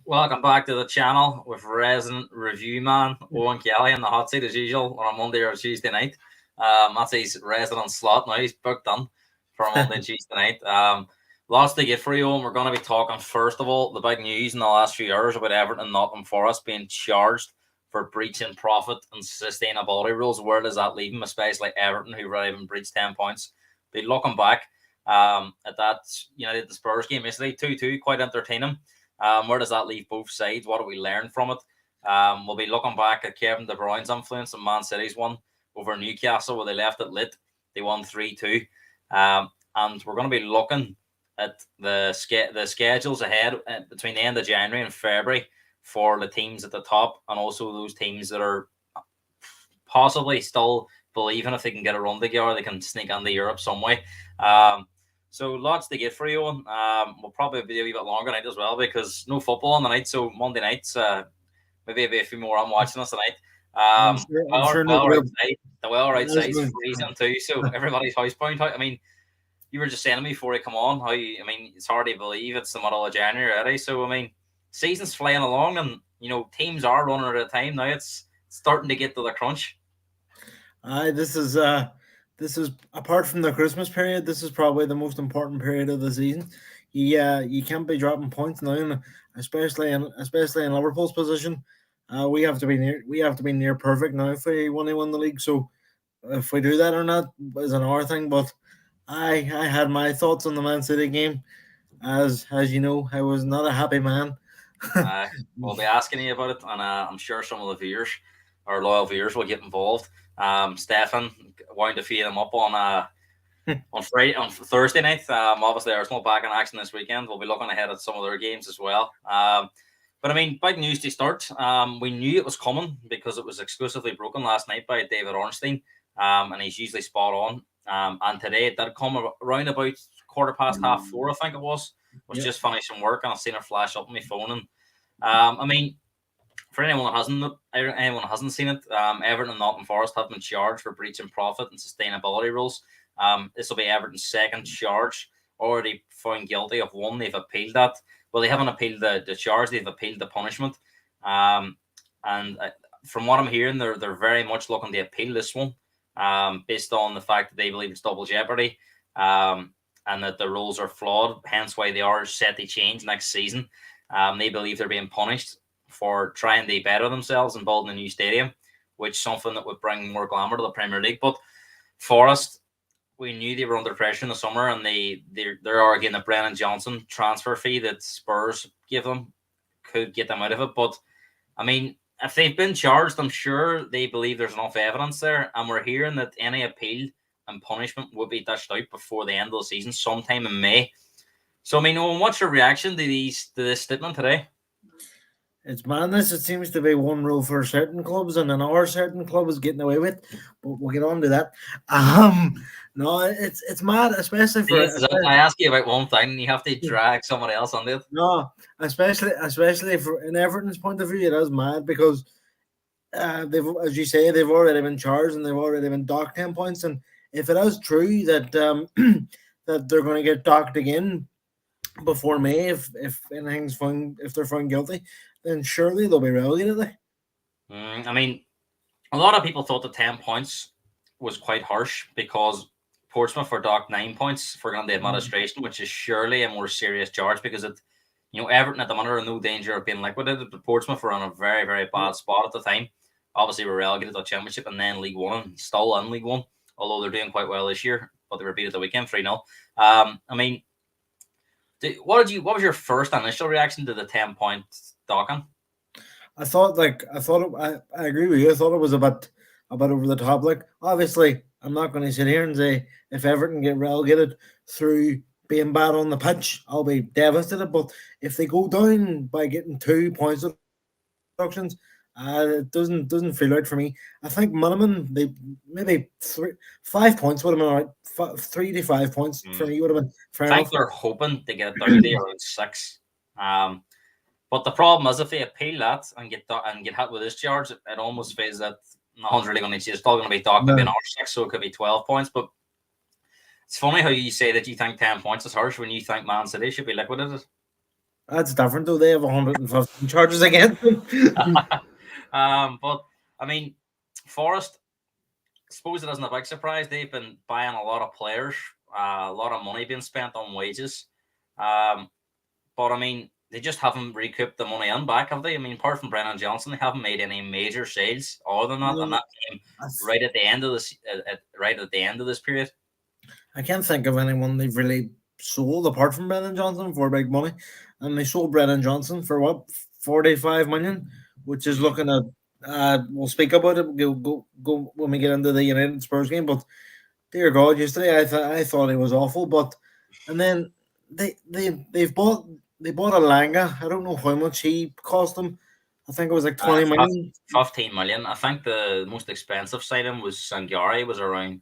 Welcome back to the channel with resident review man Owen Kelly in the hot seat as usual on a Monday or Tuesday night. That's his resident slot now. He's booked on for a Monday and Tuesday night. Lots to get for you, and we're going to be talking first of all the big news in the last few hours about Everton and Nottingham Forest being charged for breaching profit and sustainability rules. Where does that leave them, especially Everton, who really haven't breached 10 points? Be looking back at that United the Spurs game yesterday, 2-2, quite entertaining. Where does that leave both sides? What do we learn from it? We'll be looking back at Kevin De Bruyne's influence in Man City's one over Newcastle, where they left it lit. They won 3-2. And we're going to be looking at the schedules ahead between the end of January and February for the teams at the top, and also those teams that are possibly still believing if they can get a run together, they can sneak into Europe some way. So lots to get for you on. We'll probably be a wee bit longer night as well because no football on the night. So Monday nights, maybe a few more on watching us tonight. The weather outside is freezing too. So everybody's house point. I mean, you were just saying to me before I come on how it's hard to believe it's the middle of January already. So I mean, season's flying along, and teams are running at a time now. It's starting to get to the crunch. This is apart from the Christmas period. This is probably the most important period of the season. You can't be dropping points now, and especially in Liverpool's position. We have to be near perfect now if we want to win the league. So if we do that or not is another thing. But I had my thoughts on the Man City game. As you know, I was not a happy man. We'll be asking you about it, and I'm sure some of the viewers, our loyal viewers, will get involved. Stefan wanted to feed him up on Thursday night. Obviously, Arsenal back in action this weekend. We'll be looking ahead at some of their games as well. But I mean, big news to start. We knew it was coming because it was exclusively broken last night by David Ornstein, and he's usually spot on. And today it did come around about 4:15, I think it was. Just finishing work, and I've seen it flash up on my phone. And I mean, for anyone that hasn't seen it, Everton and Nottingham Forest have been charged for breaching profit and sustainability rules. This will be Everton's second charge. Already found guilty of one. They've appealed that. Well, they haven't appealed the charge. They've appealed the punishment. And from what I'm hearing, they're very much looking to appeal this one, based on the fact that they believe it's double jeopardy, and that the rules are flawed. Hence why they are set to change next season. They believe they're being punished for trying to better themselves and building a new stadium, which is something that would bring more glamour to the Premier League. But Forest, we knew they were under pressure in the summer, and they're arguing the Brennan Johnson transfer fee that Spurs give them could get them out of it. But I mean, if they've been charged, I'm sure they believe there's enough evidence there, and we're hearing that any appeal and punishment will be dished out before the end of the season, sometime in May. So I mean, Owen, what's your reaction to this statement today? It's madness. It seems to be one rule for certain clubs and another certain club is getting away with. But we'll get on to that. No, it's mad, especially for. I ask you about one thing, and you have to drag someone else on it. No, especially for in Everton's point of view, it is mad because they've, as you say, they've already been charged and they've already been docked 10 points. And if it is true that that they're going to get docked again before May, if anything's found, if they're found guilty, then surely they'll be relegated. I mean, a lot of people thought the 10 points was quite harsh because Portsmouth were docked 9 points for the administration, which is surely a more serious charge because Everton at the moment are in no danger of being liquidated, but Portsmouth were on a very, very bad spot at the time. Obviously, we're relegated to the Championship and then League One, and still in League One, although they're doing quite well this year, but they were beat at the weekend 3-0. I mean, what was your first initial reaction to the 10 point docking? I agree with you. I thought it was a bit over the top. Like, obviously, I'm not going to sit here and say if Everton get relegated through being bad on the pitch, I'll be devastated. But if they go down by getting 2 points of deductions, it doesn't feel right for me. I think minimum they maybe 5 points would have been all right. 3 to 5 points for me would have been fair enough. I think they're hoping to get it down to around 6. But the problem is if they appeal that and get hit with this charge, it almost feels that no one's really going to see. It's still going to be docked maybe another 6, so it could be 12 points. But it's funny how you say that you think 10 points is harsh when you think Man City should be liquidated. That's different though. They have 115 charges against them. But I mean, Forest, I suppose it isn't a big surprise. They've been buying a lot of players, a lot of money being spent on wages. Um, but I mean, they just haven't recouped the money and back, have they? I mean, apart from Brennan Johnson, they haven't made any major sales other than that, and No, that came right at the end of this, right at the end of this period. I can't think of anyone they've really sold apart from Brennan Johnson for big money. And they sold Brennan Johnson for what, 45 million, which is Mm. looking at. We'll speak about it. Go when we get into the United Spurs game. But dear God, yesterday I thought he was awful. But and then they bought a Langa. I don't know how much he cost them. I think it was like 20 million. 15 million. I think the most expensive signing was Sangari, was around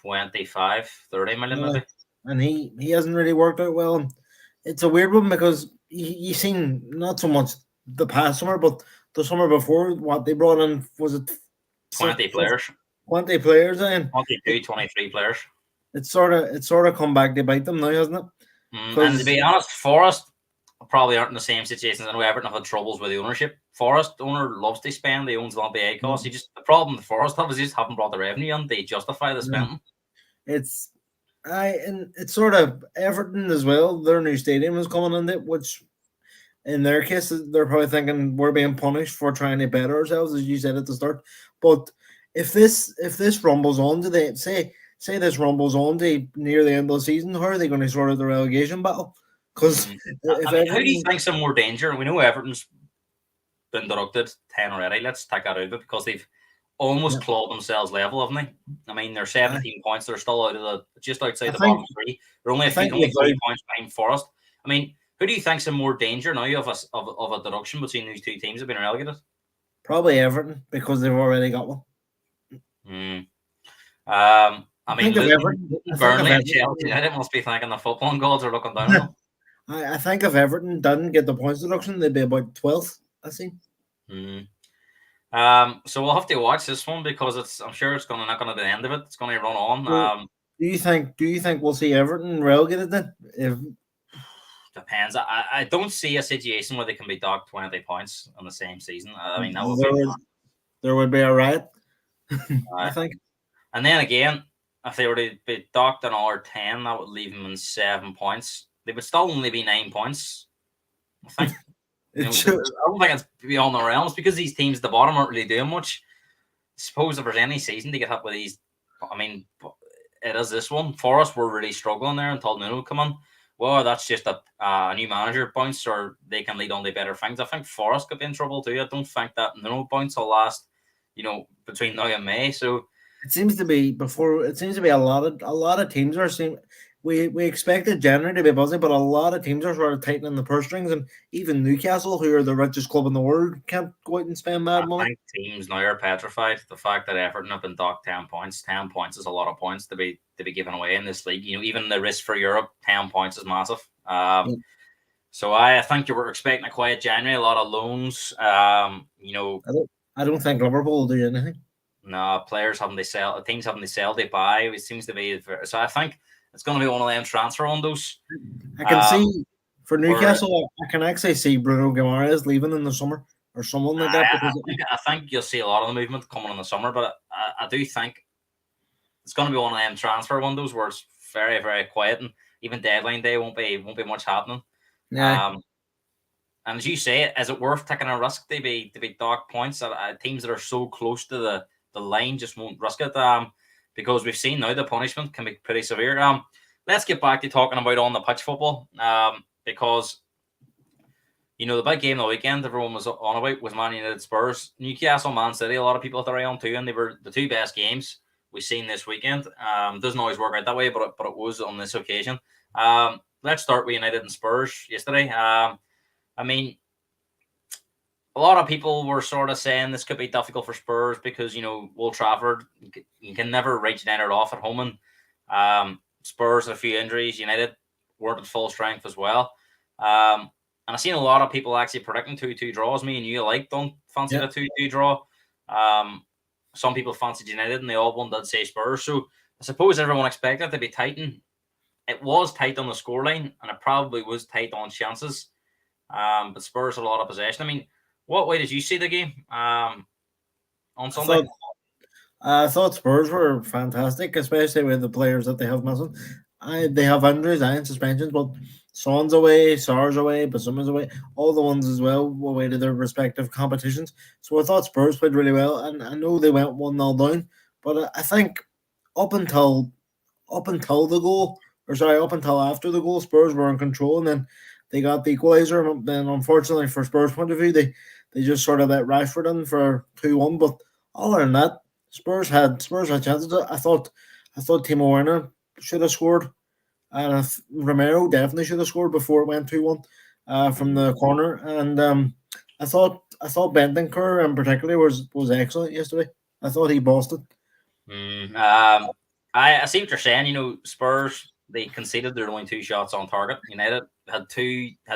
25, 30 million Yeah, maybe. and he hasn't really worked out well. It's a weird one because you seen not so much the past summer, but the summer before, what they brought in was it 20 players. 20 players in. 22, 23 players. It's sort of come back to bite them now, hasn't it? And to be honest, Forest probably aren't in the same situation. I know Everton have had troubles with the ownership. Forest owner loves to spend. He owns a lot of the A costs. The problem the Forest have is they just haven't brought the revenue in. They justify the spending. It's and it's sort of Everton as well. Their new stadium is coming in it, which in their case they're probably thinking we're being punished for trying to better ourselves, as you said at the start. But if this rumbles on to the say this rumbles on to near the end of the season, how are they going to sort out the relegation battle? Because who do you think's in more danger? We know Everton's been deducted 10 already. Let's take that out of it because they've almost clawed themselves level, haven't they? I mean, they're 17 points. They're still out of just outside the bottom three. They're only only 3 points behind Forest. I mean, who do you think's in more danger now of a deduction between these two teams that have been relegated? Probably Everton because they've already got one. I mean, Burnley and Chelsea United must be thinking the football gods are looking down on them. I think if Everton didn't get the points deduction, they'd be about 12th, I think. So we'll have to watch this one because I'm sure it's not going to be the end of it. It's going to run on. Do you think we'll see Everton relegated then? Depends. I don't see a situation where they can be docked 20 points in the same season. I mean, that there would be a riot. I think. And then again, if they were to be docked another 10, that would leave them in 7 points. They would still only be 9 points. I think. I don't think it's beyond the realms because these teams at the bottom aren't really doing much. I suppose if there's any season to get hit with these, I mean, it is this one. Forest were really struggling there until Nuno come in. Well, that's just a new manager bounce, or they can lead on to better things. I think Forest could be in trouble too. I don't think that Nuno bounce will last, between now and May. So it seems to be a lot of teams are seeing. We expected January to be busy, but a lot of teams are sort of tightening the purse strings, and even Newcastle, who are the richest club in the world, can't go out and spend mad money. I think teams now are petrified. The fact that Everton have been docked 10 points. 10 points is a lot of points to be given away in this league. Even the risk for Europe, 10 points is massive. So I think you were expecting a quiet January, a lot of loans. I don't think Liverpool will do anything. No, players having to sell, teams having to sell, they buy. It seems to be so. I think it's going to be one of them transfer windows. I can see for Newcastle. I can actually see Bruno Guimaraes leaving in the summer or someone like that. I think you'll see a lot of the movement coming in the summer, but I do think it's going to be one of them transfer windows where it's very, very quiet, and even deadline day won't be much happening. Yeah. And as you say, is it worth taking a risk to be docked points? Teams that are so close to the line just won't risk it. Because we've seen now the punishment can be pretty severe. Let's get back to talking about on the pitch football. Because the big game of the weekend everyone was on about was Man United Spurs. Newcastle, Man City, a lot of people had their eye on too, and they were the two best games we've seen this weekend. Doesn't always work out that way, but it was on this occasion. Let's start with United and Spurs yesterday. I mean, a lot of people were sort of saying this could be difficult for Spurs because, Old Trafford, you can never write United off at home. And Spurs had a few injuries. United weren't at full strength as well. And I've seen a lot of people actually predicting 2-2 draws. Me and you don't fancy the 2-2 draw. Some people fancied United and the odd one did say Spurs. So I suppose everyone expected it to be tight. And it was tight on the scoreline and it probably was tight on chances. But Spurs had a lot of possession. I mean, what way did you see the game on I Sunday? thought I thought Spurs were fantastic, especially with the players that they have missing. They have injuries and suspensions, but Son's away, Sarr's away, Bissouma's away, all the ones as well away to their respective competitions. So I thought Spurs played really well, and I know they went 1-0 down, but I think up until the goal, or sorry, up until after the goal, Spurs were in control, and then they got the equaliser. And then, unfortunately, for Spurs' point of view, they just sort of let Rashford in for 2-1. But other than that, Spurs had chances. I thought Timo Werner should have scored, and Romero definitely should have scored before it went 2-1 from the corner. And I thought Bentancur in particular was excellent yesterday. I thought he bossed it. Mm, um, I see what you're saying. Spurs, they conceded their only two shots on target. United had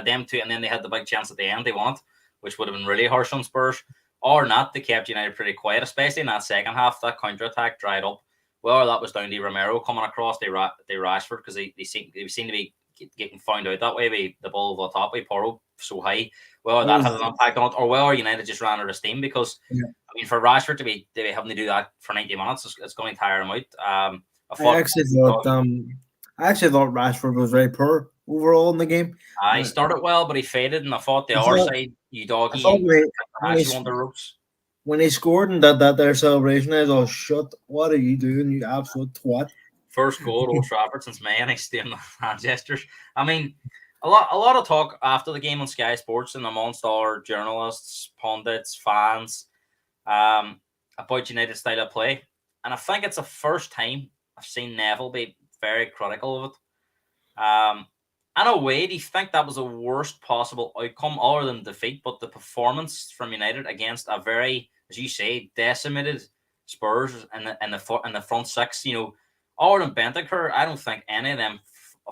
them two, and then they had the big chance at the end they want, which would have been really harsh on Spurs. Or not, they kept United pretty quiet, especially in that second half. That counter attack dried up. Well, that was down to Romero coming across. They Rashford because they seem to be getting found out that way. The ball over the top, by Porro so high. Well, that had an impact on it. Or well, United just ran out of steam because Yeah. I mean, for Rashford to be having to do that for 90 minutes, it's going to tire him out. I I thought actually thought I actually thought Rashford was very poor overall in the game. he started well, but he faded, and I thought the I other thought side, I Udogie thought and when actually on the ropes. he scored and did that their celebration, I was all shut. What are you doing, you absolute twat? First goal at Old Trafford since May, and he's doing the hand gestures. I mean, a lot of talk after the game on Sky Sports and amongst our journalists, pundits, fans, about United style of play, and I think it's the first time I've seen Neville be very critical of it. In a way, do you think that was the worst possible outcome other than defeat? But the performance from United against a very, as you say, decimated Spurs in the front six, other than Bentancur, I don't think any of them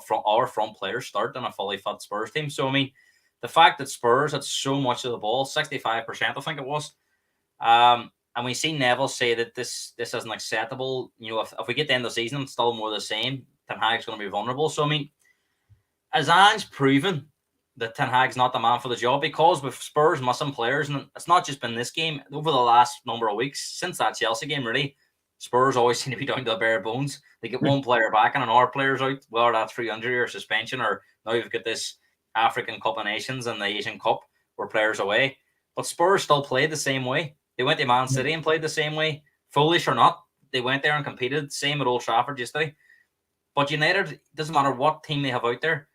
from our front players start in a fully fit Spurs team. So I mean, the fact that Spurs had so much of the ball, 65%, I think it was, and we see Neville say that this isn't acceptable. If we get to the end of the season, it's still more the same. Ten Hag's going to be vulnerable. So I mean, has Ange proven that Ten Hag's not the man for the job? Because with Spurs missing players, and it's not just been this game, over the last number of weeks, since that Chelsea game, really, Spurs always seem to be down to the bare bones. They get one player back and another player's out, whether that's through injury or suspension, or now you've got this African Cup of Nations and the Asian Cup where players away. But Spurs still played the same way. They went to Man City and played the same way. Foolish or not, they went there and competed. Same at Old Trafford yesterday. But United, doesn't matter what team they have out there.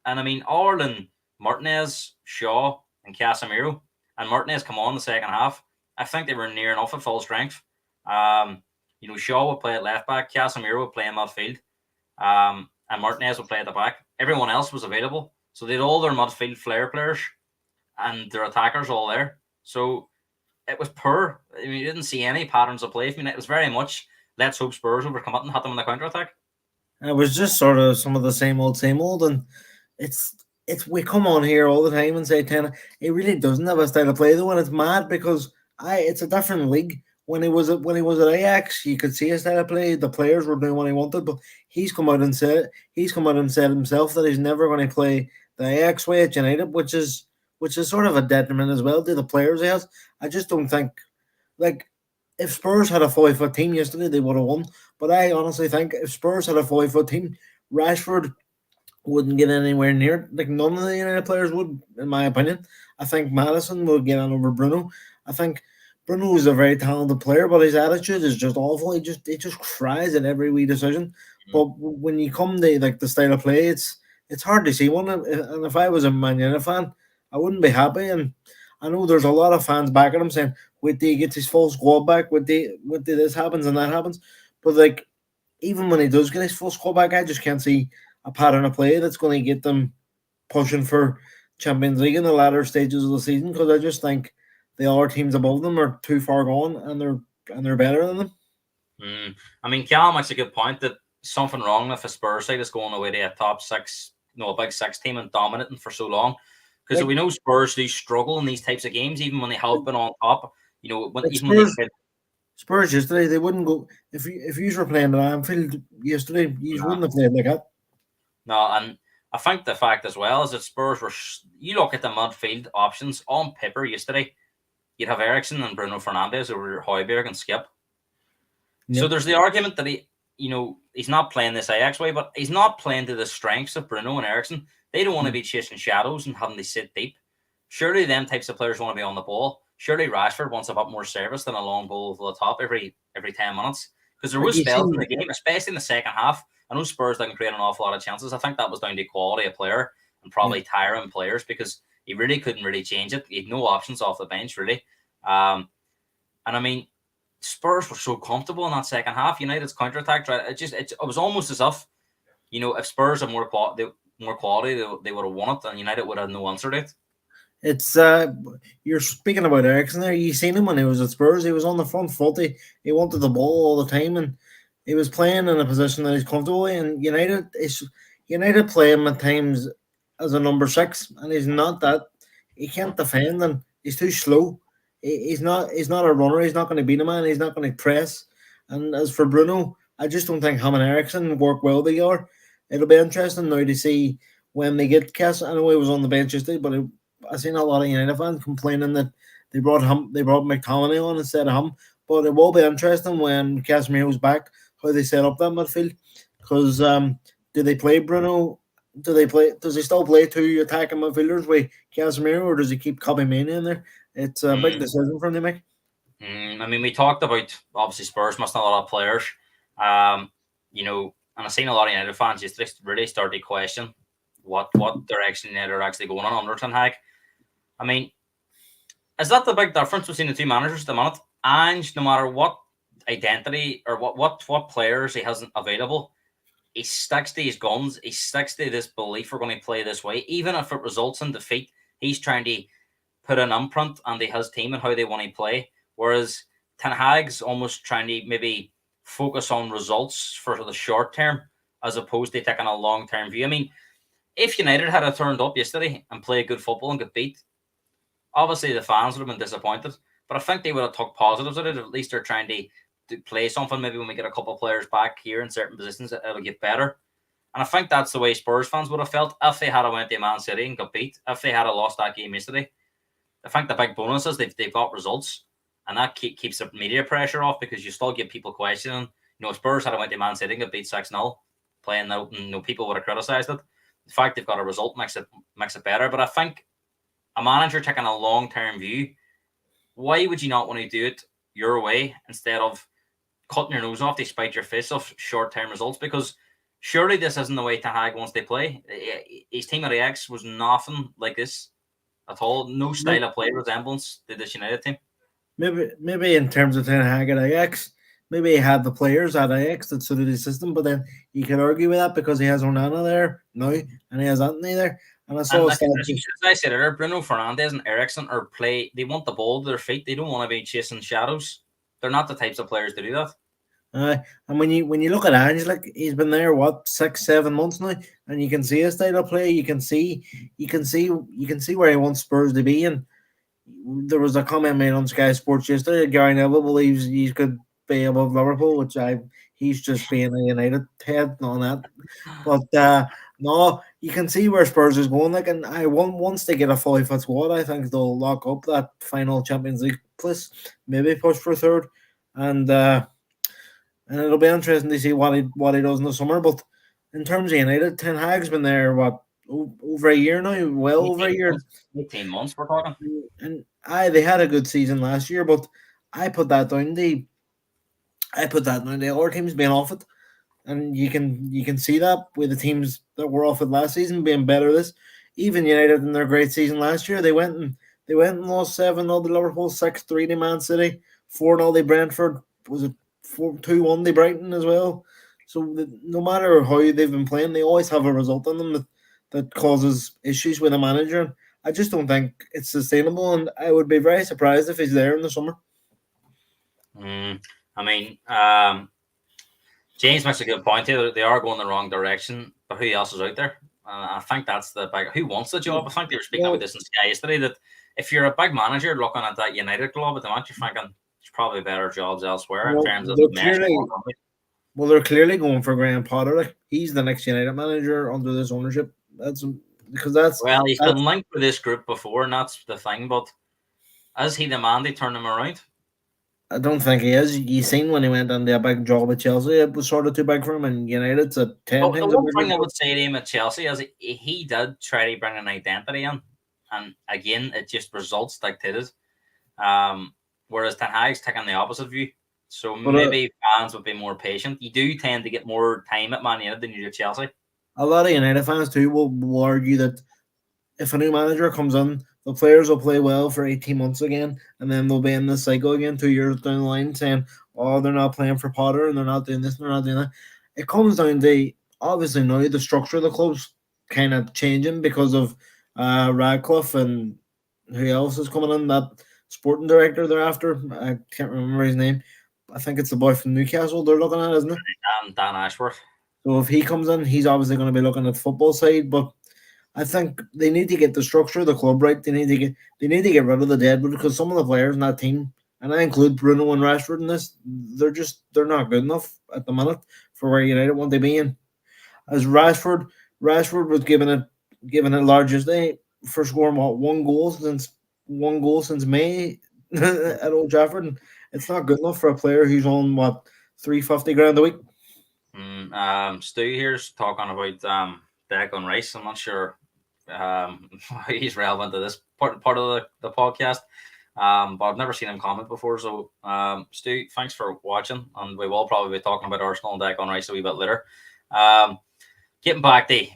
And I mean, Ireland, Martinez, Shaw, and Casemiro, and Martinez come on the second half. I think they were near enough at full strength. Shaw would play at left back, Casemiro would play in midfield, and Martinez would play at the back. Everyone else was available. So they had all their midfield flair players and their attackers all there. So it was poor. I mean, you didn't see any patterns of play. I mean, it was very much, let's hope Spurs will come up and hit them in the counter attack. It was just sort of some of the same old, and it's we come on here all the time and say Ten. He really doesn't have a style of play though, and it's mad because it's a different league. When he was at Ajax, you could see his style of play. The players were doing what he wanted, but he's come out and said himself that he's never going to play the Ajax way at United, which is sort of a detriment as well to the players he has. I just don't think like if Spurs had a 5-foot team yesterday, they would have won. But I honestly think if Spurs had a 5-foot team, Rashford wouldn't get anywhere near. Like none of the United players would, in my opinion. I think Maddison would get on over Bruno. I think Bruno is a very talented player, but his attitude is just awful. He just cries at every wee decision. But when you come to like the style of play, it's hard to see one. And if I was a Man United fan, I wouldn't be happy. And I know there's a lot of fans backing him saying, "Wait till he gets his full squad back. Wait till this happens and that happens." But like even when he does get his full squad back, I just can't see a pattern of play that's going to get them pushing for Champions League in the latter stages of the season because I just think the other teams above them are too far gone and they're better than them. I mean, Callum makes a good point that something wrong if a Spurs side is going away to a top six, a big six team and dominating for so long. Because we know Spurs do struggle in these types of games, even when they have been on top. Spurs yesterday, they wouldn't go if you were playing at Anfield yesterday, you wouldn't have played like that. No, and I think the fact as well is that Spurs were. You look at the midfield options on paper yesterday. You'd have Eriksen and Bruno Fernandes over Højbjerg and Skip. So there's the argument that he's not playing this Ajax way, but he's not playing to the strengths of Bruno and Eriksen. They don't want to be chasing shadows and having to sit deep. Surely them types of players want to be on the ball. Surely Rashford wants a bit more service than a long ball to the top every 10 minutes. Because there was spells in the game, especially in the second half. I know Spurs didn't create an awful lot of chances. I think that was down to quality of player and probably tiring players because he really couldn't really change it. He had no options off the bench, really. And I mean, Spurs were so comfortable in that second half. United's counterattack, it was almost as if, if Spurs had more quality, they would have won it, and United would have no answer to it. It's you're speaking about Eriksen there. You seen him when he was at Spurs. He was on the front foot. He wanted the ball all the time, and he was playing in a position that he's comfortable in. And United play him at times as a number 6, and he's not that. He can't defend, and he's too slow. He's not a runner. He's not going to beat a man. He's not going to press. And as for Bruno, I just don't think him and Eriksen work well together. It'll be interesting now to see when they get Cass. I know he was on the bench yesterday, but I've seen a lot of United fans complaining that they brought McTominay on instead of him. But it will be interesting when Casemiro's back how they set up that midfield. Because do they play Bruno? Does he still play 2 attacking midfielders with Casemiro, or does he keep Kobbie in there? It's a big decision for them to make. I mean, we talked about obviously Spurs missing a lot of players. And I've seen a lot of United fans just really start to question what direction United are actually going on under Ten Hag. I mean, is that the big difference between the two managers at the minute? Ange, no matter what identity or what players he has available, he sticks to his guns. He sticks to this belief we're going to play this way. Even if it results in defeat, he's trying to put an imprint on his team and how they want to play. Whereas Ten Hag's almost trying to maybe focus on results for the short term as opposed to taking a long-term view. I mean, if United had turned up yesterday and played good football and got beat, obviously the fans would have been disappointed. But I think they would have took positives at it. At least they're trying to play something. Maybe when we get a couple of players back here in certain positions, it'll get better. And I think that's the way Spurs fans would have felt if they had went to Man City and got beat. If they had lost that game yesterday, I think the big bonus is they've got results, and that keeps the media pressure off because you still get people questioning. Spurs had went to Man City and got beat 6-0, playing out, and people would have criticised it. The fact they've got a result makes it better. But I think a manager taking a long-term view, why would you not want to do it your way instead of cutting your nose off to spite your face off short-term results? Because surely this isn't the way Ten Hag wants to play. His team at Ajax was nothing like this at all. No style of play resemblance to this United team. Maybe in terms of Ten Hag at Ajax, maybe he had the players at Ajax that suited his system, but then you could argue with that because he has Onana there now and he has Anthony there. And I saw as I said earlier, Bruno Fernandes and Eriksen they want the ball to their feet. They don't want to be chasing shadows. They're not the types of players to do that. And when you look at Ange, like he's been there 6-7 months now, and you can see his style of play. You can see where he wants Spurs to be. And there was a comment made on Sky Sports yesterday. Gary Neville believes he could be above Liverpool, which he's just being a United head on that. But no, you can see where Spurs is going. Like, and once they get a fully fit squad, I think they'll lock up that final Champions League place, maybe push for third, and it'll be interesting to see what he does in the summer. But in terms of United, Ten Hag's been there over a year now, over a year, 18 months we're talking. And they had a good season last year, but I put that down the other teams being off it. And you can see that with the teams that were off it last season being better this. Even United in their great season last year, they went and lost 7-0 to Liverpool, 6-3 to Man City, 4-0 to Brentford. Was it 2-1 to Brighton as well? So no matter how they've been playing, they always have a result on them that causes issues with a manager. I just don't think it's sustainable, and I would be very surprised if he's there in the summer. I mean, James makes a good point here. They are going the wrong direction, but who else is out there? I think that's the big. Who wants the job? I think they were speaking about this in Sky yesterday. That if you're a big manager looking at that United club at the moment, you're thinking there's probably better jobs elsewhere in terms of they're clearly going for Graham Potter. Like, he's the next United manager under this ownership. That's because that's Well, he's been linked with this group before, and that's the thing. But is he the man to turn them around? I don't think he is. You seen when he went on the big job at Chelsea, it was sort of too big for him, and United's a 10 But the times a one bigger thing I job. would say to him at Chelsea is he did try to bring an identity in, and again, it just results dictated. Whereas Ten Hag's taking the opposite view. So But maybe fans would be more patient. You do tend to get more time at Man United than you do at Chelsea. a lot of United fans too will argue that if a new manager comes in, the players will play well for 18 months again, and then they'll be in this cycle again 2 years down the line saying, oh, they're not playing for Potter and they're not doing this and they're not doing that. It comes down to obviously now the structure of the club's kind of changing because of Radcliffe and who else is coming in, that sporting director they're after. I can't remember his name. I think it's the boy from Newcastle they're looking at, isn't it? Dan Ashworth. So if he comes in, he's obviously going to be looking at the football side, but I think they need to get the structure of the club right. They need to get rid of the deadwood because some of the players in that team, and I include Bruno and Rashford in this, they're not good enough at the minute for where United want to be in. As Rashford was given it largest day for scoring one goal since May at Old Trafford. And it's not good enough for a player who's on what 350 grand a week. Stu here's talking about Declan Rice. I'm not sure he's relevant to this part of the podcast. But I've never seen him comment before. So, Stu, thanks for watching, and we will probably be talking about Arsenal and Declan Rice a wee bit later. Getting back to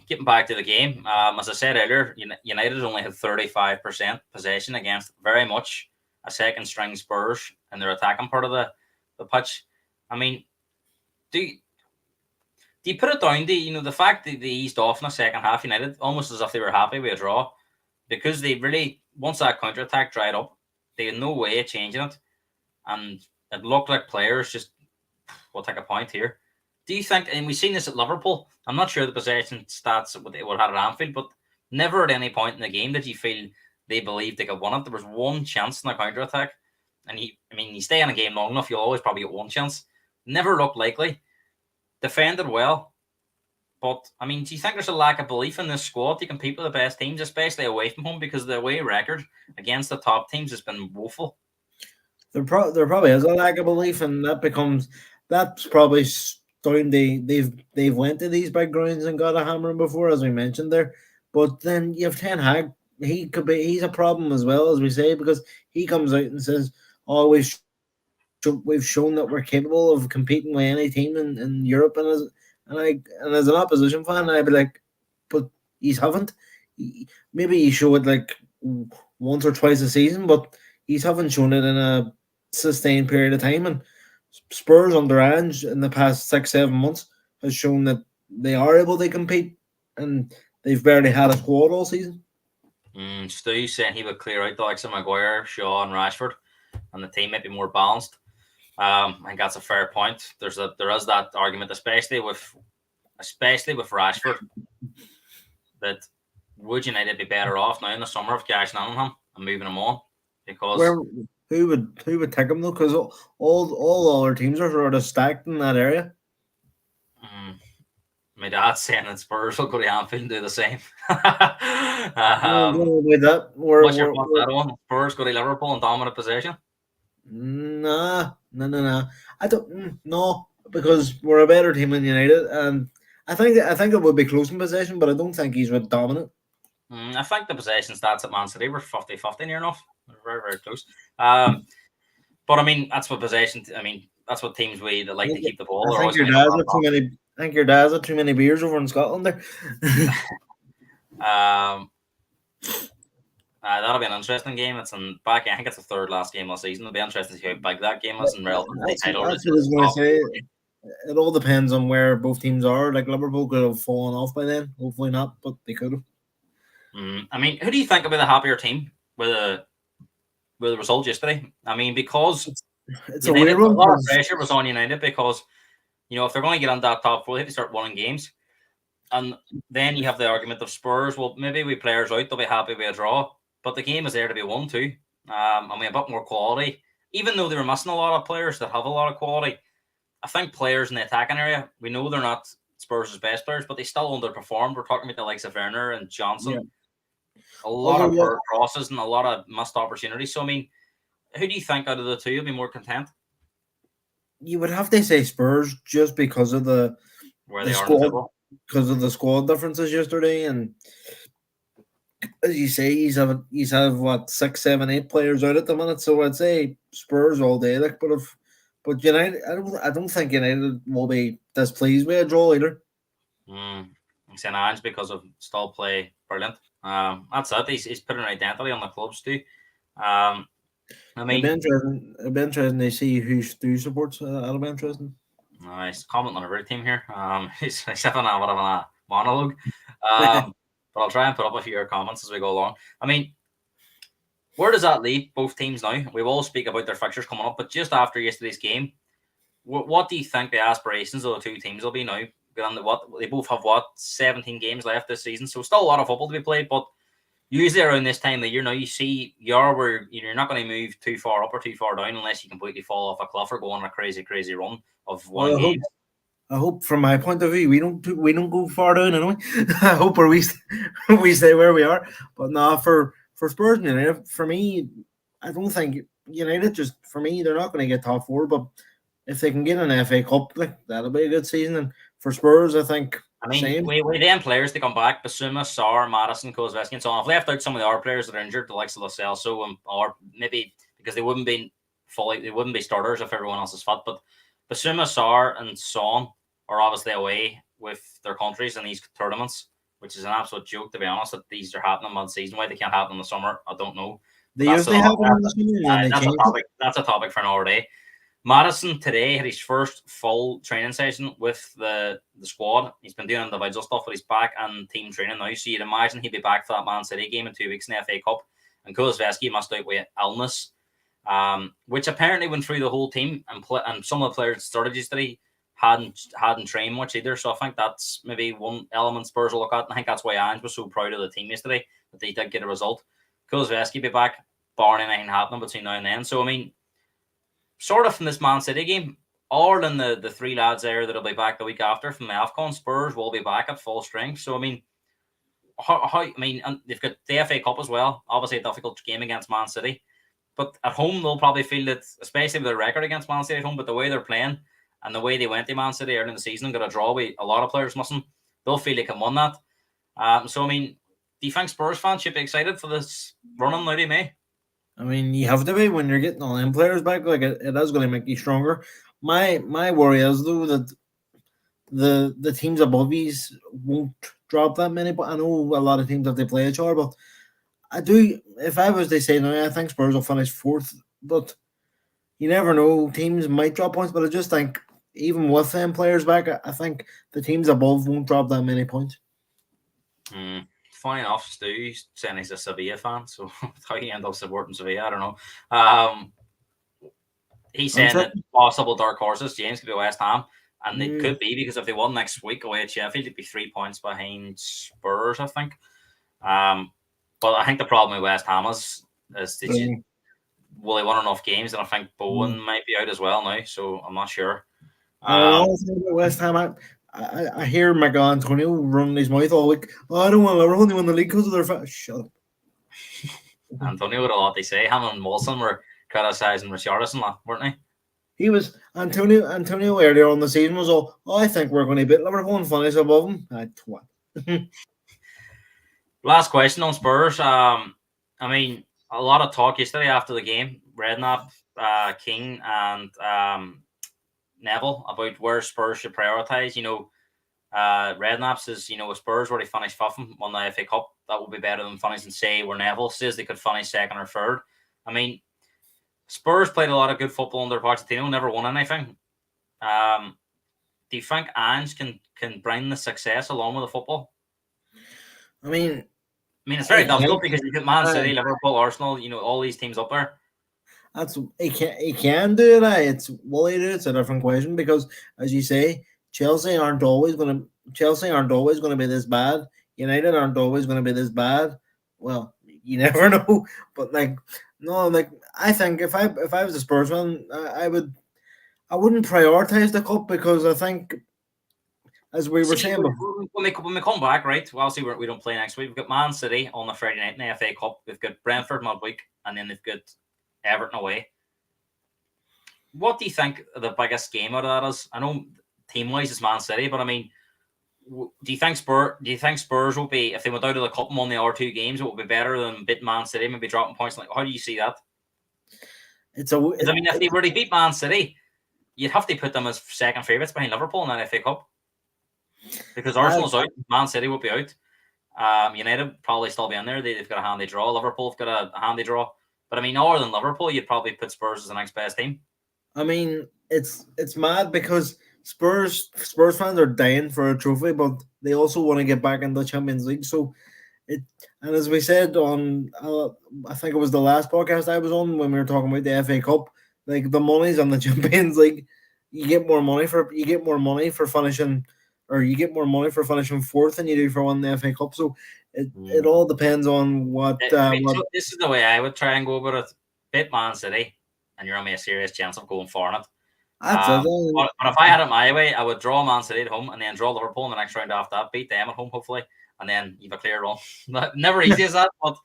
the game. As I said earlier, United only had 35% possession against very much a second string Spurs in their attacking part of the pitch. I mean, do you put it down to the fact that they eased off in the second half, United, almost as if they were happy with a draw, because they really, once that counter attack dried up, they had no way of changing it, and it looked like players just will take a point here. Do you think, and we've seen this at Liverpool, I'm not sure the possession stats what they would have at Anfield, but never at any point in the game did you feel they believed they could win it. There was one chance in the counter attack, and you stay in a game long enough, you'll always probably get one chance. Never looked likely. Defended well, but do you think there's a lack of belief in this squad to compete with the best teams, especially away from home, because the away record against the top teams has been woeful? There probably is a lack of belief, and that's probably down. They've went to these big grounds and got a hammering before, as we mentioned there. But then you have Ten Hag. He's a problem as well, as we say, because he comes out and says, "Oh, we've shown that we're capable of competing with any team in Europe." And as an opposition fan, I'd be like, "But he's haven't. Maybe he show it like once or twice a season, but he's haven't shown it in a sustained period of time." And Spurs under Ange in the past 6-7 months has shown that they are able to compete, and they've barely had a squad all season. Stu saying he would clear out the likes of Maguire, Shaw, and Rashford, and the team might be more balanced. I think that's a fair point. There is that argument, especially with Rashford, that would United be better off now in the summer of cashing in on him and moving him on? Because who would take him though? Because all other teams are sort of stacked in that area. My dad's saying that Spurs will go to Anfield and do the same. What's your thoughts on that one? Spurs go to Liverpool and dominant possession? No. I don't. No, because we're a better team than United, and I think it would be close in possession, but I don't think he's with dominant. I think the possession stats at Man City were 50-50 near enough. They're very, very close. But that's what possession. That's what teams that like to keep the ball. I think your dad's had too many. I think your dad's had too many beers over in Scotland there. That'll be an interesting game. It's I think it's the third last game of the season. It'll be interesting to see how big that game is and relevant to the title. That's what I was going to say. It all depends on where both teams are. Like Liverpool could have fallen off by then. Hopefully not, but they could have. Who do you think will be the happier team with the result yesterday? Because it's a weird one. A lot of pressure was on United because if they're going to get on that top four, they have to start winning games. And then you have the argument of Spurs. Well, maybe we players out, they'll be happy with a draw. But the game is there to be won too. A bit more quality. Even though they were missing a lot of players that have a lot of quality, I think players in the attacking area, we know they're not Spurs' best players, but they still underperformed. We're talking about the likes of Werner and Yeah. Johnson. A lot Although of what poor crosses and a lot of missed opportunities. So, I mean, who do you think out of the two will be more content you would have to say Spurs just because of where the they are in the squad table? because of the squad differences yesterday, and as you say, he's have what 6, 7, 8 players out at the minute. So I'd say Spurs all day. Like, but United, I don't think United will be displeased with a draw either. I'm saying Ange because of still play brilliant. That's it. He's put an identity on the clubs too. Um, I It'd be mean, interesting. It'd be interesting to see who supports. That'll be interesting. he's commenting on every team here. He's having a bit of a monologue. Um, but I'll try and put up a few of your comments as we go along. I mean, where does that leave both teams now? We will speak about their fixtures coming up, but just after yesterday's game, what do you think the aspirations of the two teams will be now? What they both have 17 games left this season, so still a lot of football to be played. But usually around this time of the year now, you see where you're not going to move too far up or too far down unless you completely fall off a cliff or go on a crazy run of Well, one game. I hope, from my point of view, we don't go far down anyway. I hope we stay where we are. But no, for Spurs and United, for me, I don't think United just for me they're not going to get top four. But if they can get an FA Cup, like, that'll be a good season. And for Spurs, I think I mean, same. we then players to come back: Bissouma, Sarr, Maddison, Kulusevski and Son. I've left out some of the other players that are injured, the likes of Lo Celso, or maybe because they wouldn't be starters if everyone else is fit. But Bissouma, Sarr, and Son are obviously away with their countries in these tournaments, which is an absolute joke, to be honest, that these are happening mid-season. Why they can't happen in the summer, I don't know. They usually happen in the summer and they That's a change topic. That's a topic for another day. Maddison today had his first full training session with the squad. He's been doing individual stuff, but he's back and team training now. So you'd imagine he'd be back for that Man City game in 2 weeks in the FA Cup. And Kulusevski must out with illness, which apparently went through the whole team, and some of the players that started yesterday hadn't trained much either. So I think that's maybe one element Spurs will look at. And I think that's why Ange was so proud of the team yesterday, that they did get a result. Kulusevski be back, barring anything happening between now and then. So, I mean, sort of from this Man City game, other than the three lads there that'll be back the week after from the AFCON, Spurs will be back at full strength. So, I mean, and they've got the FA Cup as well. Obviously, a difficult game against Man City. But at home, they'll probably feel that, especially with their record against Man City at home, but the way they're playing and the way they went to Man City early in the season and got a draw with a lot of players missing, they'll feel they can win that. So, I mean, do you think Spurs fans should be excited for this running now they may? I mean, you have to be when you're getting all them players back. Like, it is going to make you stronger. My worry is, though, that the teams above these won't drop that many. But I know a lot of teams, if they play each other, but I do. If I was to say now, I think Spurs will finish fourth. But you never know. Teams might drop points, but I just think even with them players back, I think the teams above won't drop that many points. Funny enough, Stu's saying he's a Sevilla fan, so how he end up supporting Sevilla, I don't know. He's saying that possible dark horses, James, could be West Ham, and it could be because if they won next week away at Sheffield, it'd be 3 points behind Spurs, I think. But I think the problem with West Ham is they won enough games, and I think Bowen might be out as well now, so I'm not sure. West Ham, I hear Miguel Antonio running his mouth all week. Oh, I don't want to only win the league because of their fat. Shut up. Antonio had a lot to say. Him and Molson were criticising Richarlison, weren't they? He was Antonio earlier on the season was all, I think we're going to beat Liverpool and finish above them. Twat. Last question on Spurs. I mean, a lot of talk yesterday after the game. Redknapp, King, and Neville about where Spurs should prioritise. Redknapp says, if Spurs were to finish fifth and won the FA Cup, that would be better than finishing, say, where Neville says they could finish second or third. I mean, Spurs played a lot of good football under Pochettino, never won anything. Do you think Ange can bring the success along with the football? I mean, it's very difficult because you get Man City, Liverpool, Arsenal, all these teams up there. He can do it. Will he do it? It's a different question because, as you say, Chelsea aren't always going to be this bad. United aren't always going to be this bad. Well, you never know. But I think if I was a Spurs fan, I wouldn't prioritize the cup because I think as we were See, saying before. when we come back, right? Well, obviously, we don't play next week. We've got Man City on the Friday night in the FA Cup. We've got Brentford midweek, and then they've got Everton away. What do you think the biggest game out of that is? I know team-wise it's Man City, but I mean, do you think Spurs will be, if they went out of the cup and won the other two games, it will be better than beat Man City, maybe dropping points? Like, how do you see that? Because I mean, if they were to beat Man City, you'd have to put them as second favourites behind Liverpool in that FA Cup. Because Arsenal's out, Man City will be out. United probably still be in there. They've got a handy draw. Liverpool have got a handy draw. But I mean, other than Liverpool, you'd probably put Spurs as the next best team. I mean, it's mad because Spurs fans are dying for a trophy, but they also want to get back in the Champions League. So and as we said on, I think it was the last podcast I was on when we were talking about the FA Cup, like the money's on the Champions League. You get more money for finishing, or you get more money for finishing fourth than you do for winning the FA Cup. So it all depends on what. So this is the way I would try and go about it: beat Man City, and you're on a serious chance of going for it. But if I had it my way, I would draw Man City at home and then draw Liverpool in the next round after that, beat them at home, hopefully, and then you've a clear run. Never easy as that, but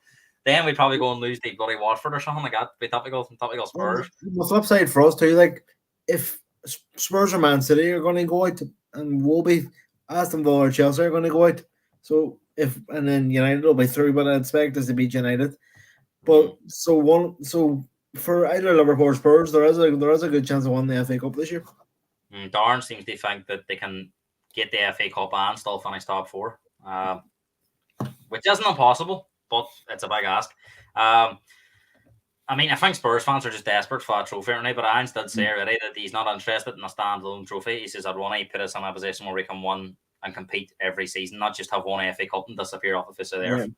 then we'd probably go and lose to bloody Watford or something like that. Be typical Spurs. The flip side for us too, like if Spurs or Man City are going to go out, and we'll be Aston Villa or Chelsea are going to go out. So and then United will be through, but I expect us to beat United. But so for either Liverpool or Spurs, there is a good chance of winning the FA Cup this year. Darren seems to think that they can get the FA Cup and still finish top four, which isn't impossible, but it's a big ask. I mean, I think Spurs fans are just desperate for that trophy right now, but Ange did say already that he's not interested in a standalone trophy. He says, I'd want to put us in a position where we can win and compete every season, not just have one FA Cup and disappear off the face of the earth.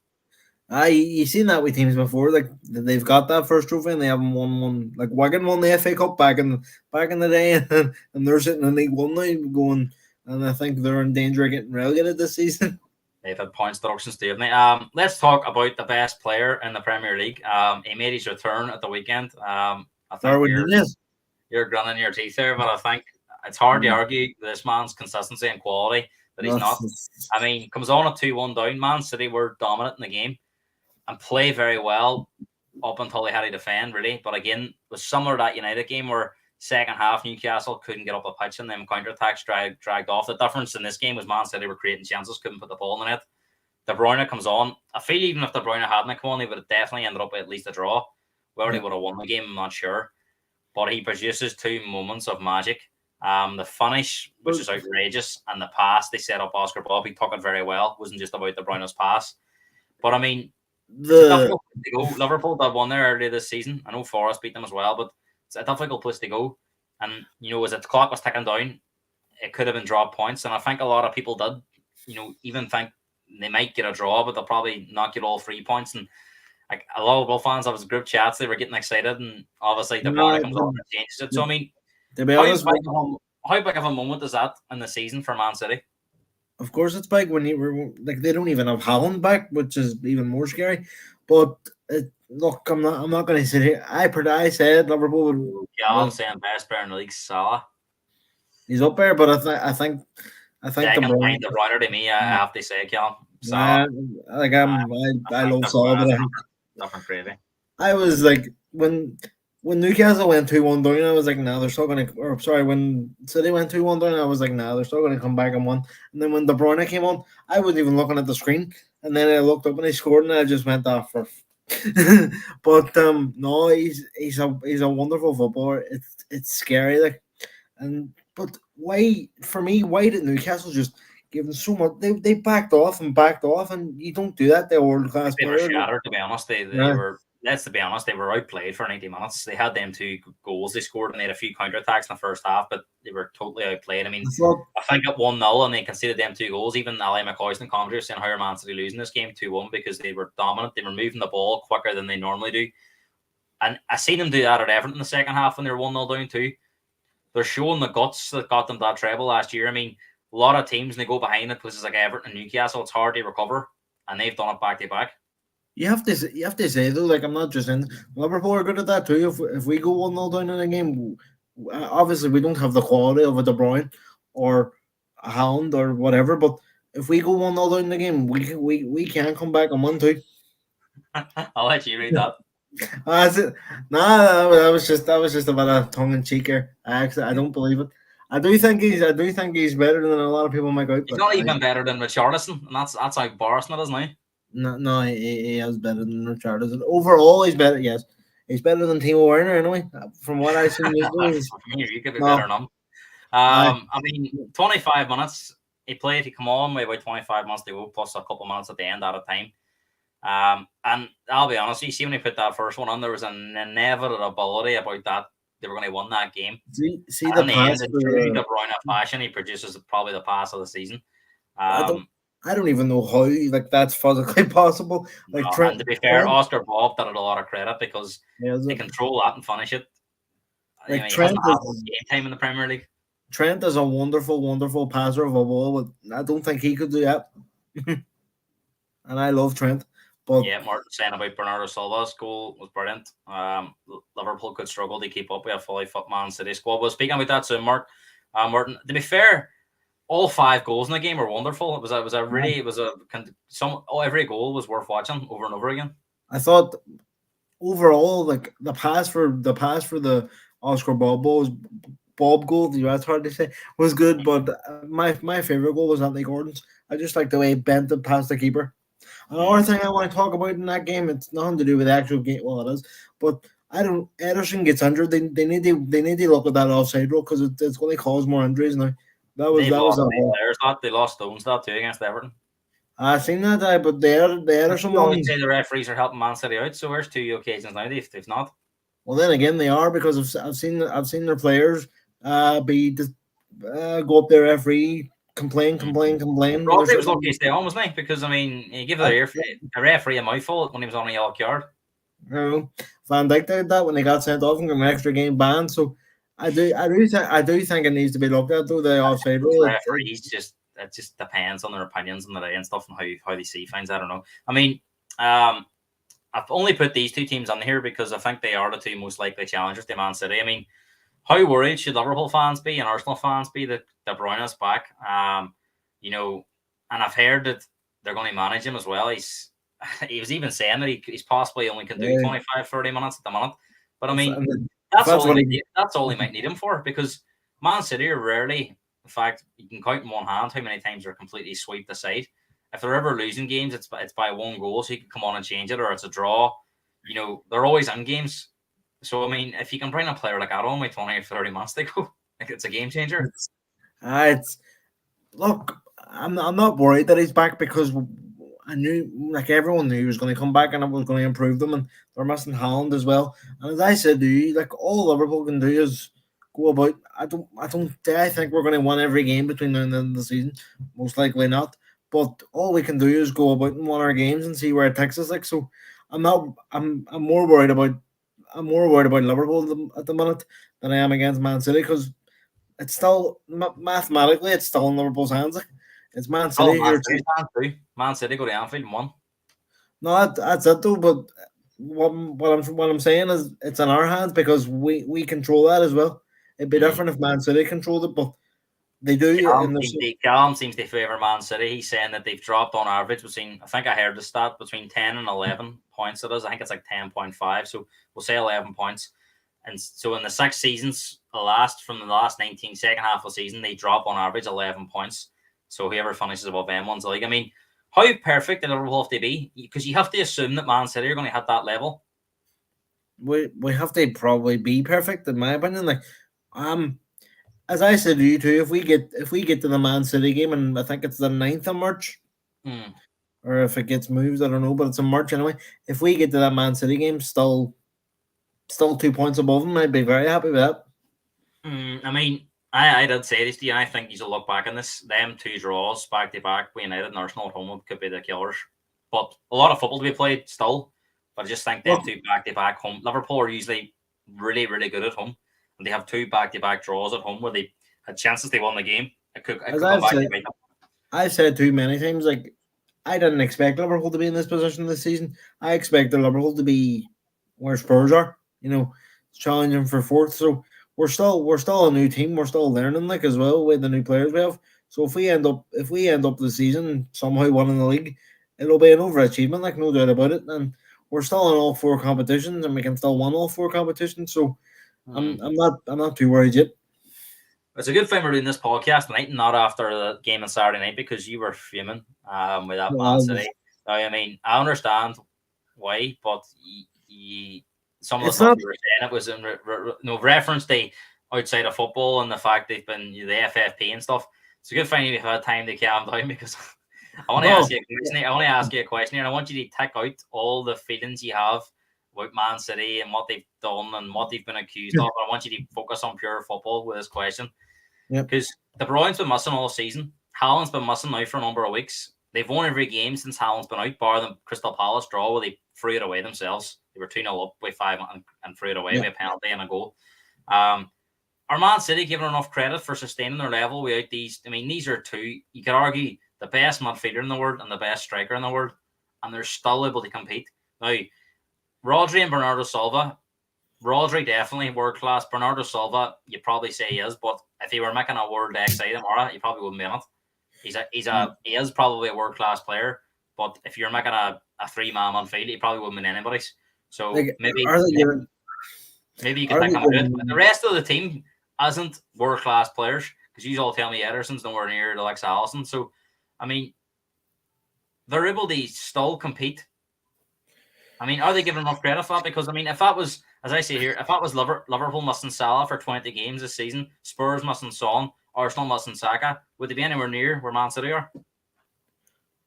You've seen that with teams before, like they've got that first trophy and they haven't won one. Like Wigan won the FA Cup back in the day, and they're sitting in League One now going, and I think they're in danger of getting relegated this season. They've had points deductions too, haven't they? Let's talk about the best player in the Premier League. He made his return at the weekend. I think you're grinding your teeth there, but I think it's hard to argue this man's consistency and quality that he's not. I mean, comes on at 2-1 down. Man City were dominant in the game and play very well up until they had to defend, really. But again, it was similar to that United game where second half Newcastle couldn't get up the pitch and then counter-attacks dragged off. The difference in this game was Man City were creating chances, couldn't put the ball in the net. De Bruyne comes on. I feel even if De Bruyne hadn't come on, he would have definitely ended up with at least a draw. Whether he would have won the game, I'm not sure. But he produces two moments of magic. The finish, which is outrageous, and the pass they set up Oscar Bob, he took it very well. It wasn't just about De Bruyne's pass. But I mean, Liverpool did one there earlier this season. I know Forest beat them as well, but it's a difficult place to go. And, as the clock was ticking down, it could have been drop points. And I think a lot of people did, even think they might get a draw, but they'll probably not get all 3 points. And like a lot of Wolf fans, I was group chats, they were getting excited. And obviously, the Bruyne comes on and changes it. So, I mean, to be honest, how big of a moment is that in the season for Man City? Of course, it's big when you were like they don't even have Haaland back, which is even more scary. But look, I'm not going to sit here. I said Liverpool would. Yeah, I'm saying best player in the league, Salah. He's up there, but I think second behind De Bruyne to me. I have to say, Callum. Salah. I love Salah, but different gravy. I was like when Newcastle went 2-1 down, I was like, they're still going to. Or sorry, when City went 2-1 down, I was like, they're still going to come back and win. And then when De Bruyne came on, I wasn't even looking at the screen, and then I looked up and he scored, and I just went off for. But no, he's a wonderful footballer. It's scary, like, but why did Newcastle just give them so much? They backed off, and you don't do that. They're world class players. They were shattered, to be honest. They were. Let's be honest, they were outplayed for 90 minutes. They had them 2 goals they scored, and they had a few counterattacks in the first half, but they were totally outplayed. I mean, I think at 1-0 and they conceded them 2 goals. Even Ali McCoy's in commentary saying how Man City losing this game 2-1 because they were dominant. They were moving the ball quicker than they normally do. And I seen them do that at Everton in the second half when they were 1-0 down too. They're showing the guts that got them that treble last year. I mean, a lot of teams, and they go behind it, places like Everton and Newcastle, it's hard to recover, and they've done it back to back. You have to say though, like I'm not just in Liverpool are good at that too. If we go 1-0 down in a game, obviously we don't have the quality of a De Bruyne or a hound or whatever. But if we go 1-0 down in the game, we can come back and win too. I'll let you read that. That's it. Nah, that was just a bit of tongue in cheek here. I don't believe it. I do think he's better than a lot of people make out, He's but not even better than Richarlison, and that's how embarrassing it is now. no, he is better than Richarlison. Overall, he's better. Yes, he's better than Timo Werner anyway. From what I've seen, You could be better no, than him. I 25 minutes he played. He come on with about 25 minutes to go, plus a couple of minutes at the end at a time. And I'll be honest, you see when he put that first one on, there was an inevitability about that they were going to win that game. see And the in the pass end, in for. true De Bruyne fashion, he produces probably the pass of the season. I don't. I don't even know how that's physically possible. Like And to be fair, Oscar Bob did it a lot of credit because they control that and finish it. Like he hasn't had much game time in the Premier League. Trent is a wonderful, wonderful passer of a ball, but I don't think he could do that. And I love Trent. But yeah, Martin saying about Bernardo Silva's goal was brilliant. Liverpool could struggle to keep up with a fully fit Man City squad. But speaking about that, so Martin, to be fair, all 5 goals in the game were wonderful. Every goal was worth watching over and over again. I thought overall, like the pass for the Oscar Bob goal, that's hard to say, was good. But my favorite goal was Anthony Gordon's. I just like the way he bent it past the keeper. Another thing I want to talk about in that game, it's nothing to do with the actual game. Well, it is, but I don't. Ederson gets injured. They need to look at that offside rule because it's going to cause more injuries now. That was they lost Stones that too against Everton. I seen that, but the Ederson one. Say the referees are helping Man City out. So where's 2 occasions now? They've not. Well, then again, they are because I've seen their players go up their referee. Complain. Rodri was lucky to stay on, wasn't he? Because he gave the referee a mouthful when he was on a yellow card. No, Van Dijk did that when they got sent off and got an extra game ban. So I do think it needs to be looked at though. The offside rule. Referees it just depends on their opinions on the day and stuff and how they see things. I don't know. I've only put these 2 teams on here because I think they are the 2 most likely challengers to Man City. How worried should Liverpool fans be and Arsenal fans be that De Bruyne is back? And I've heard that they're going to manage him as well. He was even saying that he's possibly only can do 25, 30 minutes at the minute. But that's all he might need him for because Man City are rarely, in fact, you can count in one hand how many times they're completely sweep the side. If they're ever losing games, it's by 1 goal, so he can come on and change it, or it's a draw. They're always in games. So, if you can bring a player like that on with 20 or 30 months to go, it's a game changer. Look, I'm not worried that he's back because I knew, everyone knew he was going to come back and it was going to improve them, and they're missing Haaland as well. And as I said to you, all Liverpool can do is go about. I think we're going to win every game between now and the end of the season. Most likely not. But all we can do is go about and win our games and see where it takes us. So I'm more worried about Liverpool at the minute than I am against Man City because it's still mathematically it's still in Liverpool's hands. It's Man City. Man City go to Anfield and won. No, that's it though. But what I'm saying is it's in our hands because we control that as well. It'd be different if Man City controlled it, but they do. Callum seems to favour Man City. He's saying that they've dropped on average between, I think I heard the stat, between 10 and 11 points. It is. I think it's like 10.5. So we'll say 11 points. And so in the 6 seasons, from the last 19, second half of the season, they drop on average 11 points. So whoever finishes above them wins the league. How perfect did Liverpool have to be? Because you have to assume that Man City are going to hit that level. We have to probably be perfect, in my opinion. As I said to you too, if we get to the Man City game, and I think it's the 9th of March, or if it gets moved, I don't know, but it's in March anyway. If we get to that Man City game, still 2 points above them, I'd be very happy with that. I did say this to you, and I think you should look back on this. Them 2 draws back to back with United and Arsenal at home could be the killers. But a lot of football to be played still. But I just think them 2 back to back home. Liverpool are usually really, really good at home. And they have 2 back-to-back draws at home where they had chances they won the game. I've said too many times, I didn't expect Liverpool to be in this position this season. I expected Liverpool to be where Spurs are, challenging for 4th. So we're still a new team. We're still learning, as well with the new players we have. So if we end up the season somehow winning the league, it'll be an overachievement, like no doubt about it. And we're still in all four competitions, and we can still win all four competitions. So I'm not too worried yet. It's a good thing we're doing this podcast tonight and not after the game on Saturday night, because you were fuming with that Man City. Now, I mean, I understand why, but some of the stuff you were saying, it was in reference to outside of football and the fact they've been the FFP and stuff. It's a good thing you've had time to calm down, because I want to ask you a question. I want to ask you a question here, and I want you to take out all the feelings you have about Man City and what they've done and what they've been accused of. I want you to focus on pure football with this question. Because De Bruyne's been missing all season. Haaland's been missing now for a number of weeks. They've won every game since Haaland's been out, bar the Crystal Palace draw where they threw it away themselves. They were 2-0 up with 5 and threw it away with a penalty and a goal. Are Man City given enough credit for sustaining their level without these? I mean, these are two, you could argue, the best midfielder in the world and the best striker in the world, and they're still able to compete. Now, Rodri and Bernardo Silva, Rodri definitely world class. Bernardo Silva, you probably say he is, but if he were making a World XI tomorrow, he probably wouldn't be in it. He is probably a world class player, but if you're making a 3-man midfield, he probably wouldn't be anybody's. So maybe you can think about it. But the rest of the team isn't world class players, because you all tell me Ederson's nowhere near the likes of Alisson. So I mean, they're able to still compete. I mean, are they given enough credit for that? Because I mean, if that was, as I say here, if that was Liverpool missing Salah for 20 games this season, Spurs missing Son, Arsenal missing Saka, would they be anywhere near where Man City are?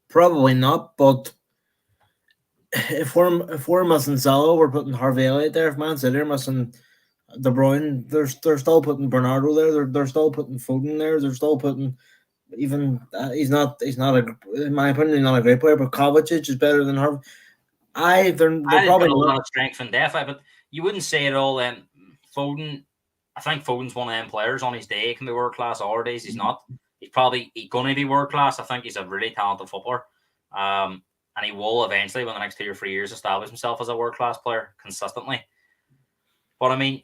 Probably not. But if we're missing Salah, we're putting Harvey Elliott there. If Man City are missing De Bruyne, they're still putting Bernardo there. They're still putting Foden there. They're still putting even he's not in my opinion, not a great player, but Kovacic is better than Harvey. They're probably a lot of strength and depth, but you wouldn't say it all. Foden, I think Foden's one of them players on his day. He can be world class, other days he's not. He's going to be world class. I think he's a really talented footballer, and he will eventually, within the next 2 or 3 years, establish himself as a world class player consistently. But I mean,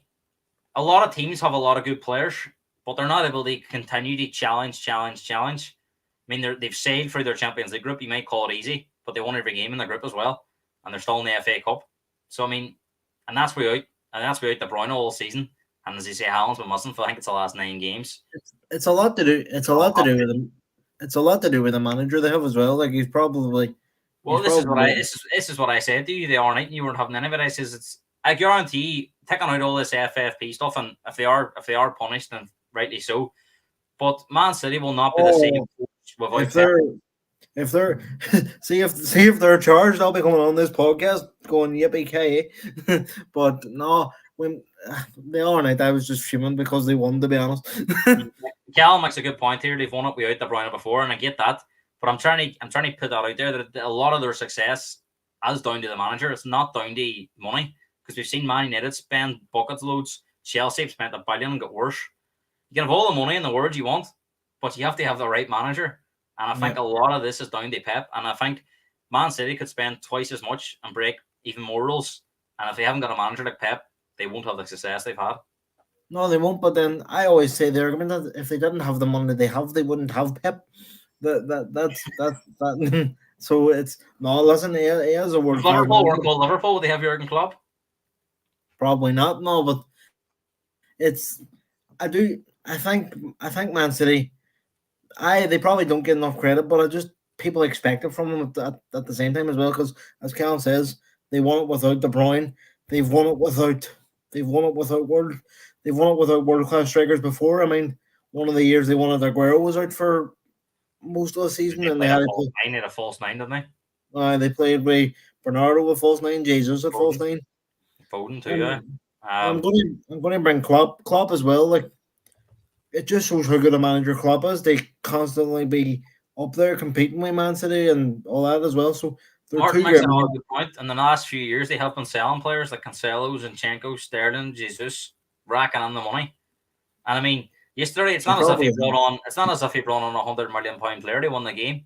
a lot of teams have a lot of good players, but they're not able to continue to challenge. I mean, they've sailed through their Champions League group. You might call it easy, but they won every game in the group as well. And they're still in the FA Cup. So, I mean, and that's without De Bruyne all season. And as you say, Haaland's been missing for, I think it's the last 9 games. It's a lot to do. It's a lot to do with them. It's a lot to do with the manager they have as well. Like he's probably. This is what I said to you the other night, and you weren't having any of it. I says I guarantee taking out all this FFP stuff, and if they are punished, then rightly so. But Man City will not be the same without if they're see if they're charged, I'll be coming on this podcast going yippee ki. But no, when the other night I was just fuming because they won. To be honest, Cal makes a good point here. They've won it without De Bruyne before, and I get that. But I'm trying to put that out there that a lot of their success is down to the manager. It's not down to money, because we've seen Man United spend buckets loads. Chelsea have spent $1 billion and got worse. You can have all the money in the world you want, but you have to have the right manager. And I think a lot of this is down to Pep. And I think Man City could spend twice as much and break even more rules. And if they haven't got a manager like Pep, they won't have the success they've had. No, they won't. But then I always say the argument that if they didn't have the money they wouldn't have Pep. That. So it's no. Listen, he has a word. Liverpool. They have Jurgen Klopp. Probably not. No, but it's. I think Man City. They probably don't get enough credit, but people expect it from them at the same time as well. Because as Cal says, they won it without De Bruyne. They've won it without world class strikers before. I mean, one of the years they won it, Aguero was out for most of the season, and they had a false nine, didn't they? They played with Bernardo with false nine, Jesus at false nine, Foden too. I'm going to bring Klopp as well. Like, it just shows how good a manager Klopp is. They constantly be up there competing with Man City and all that as well. So Martin makes another good point. In the last few years, they have been selling players like Cancelo, Zinchenko, Sterling, Jesus, racking in the money. And I mean, yesterday it's not as if he brought on a £100 million player. They won the game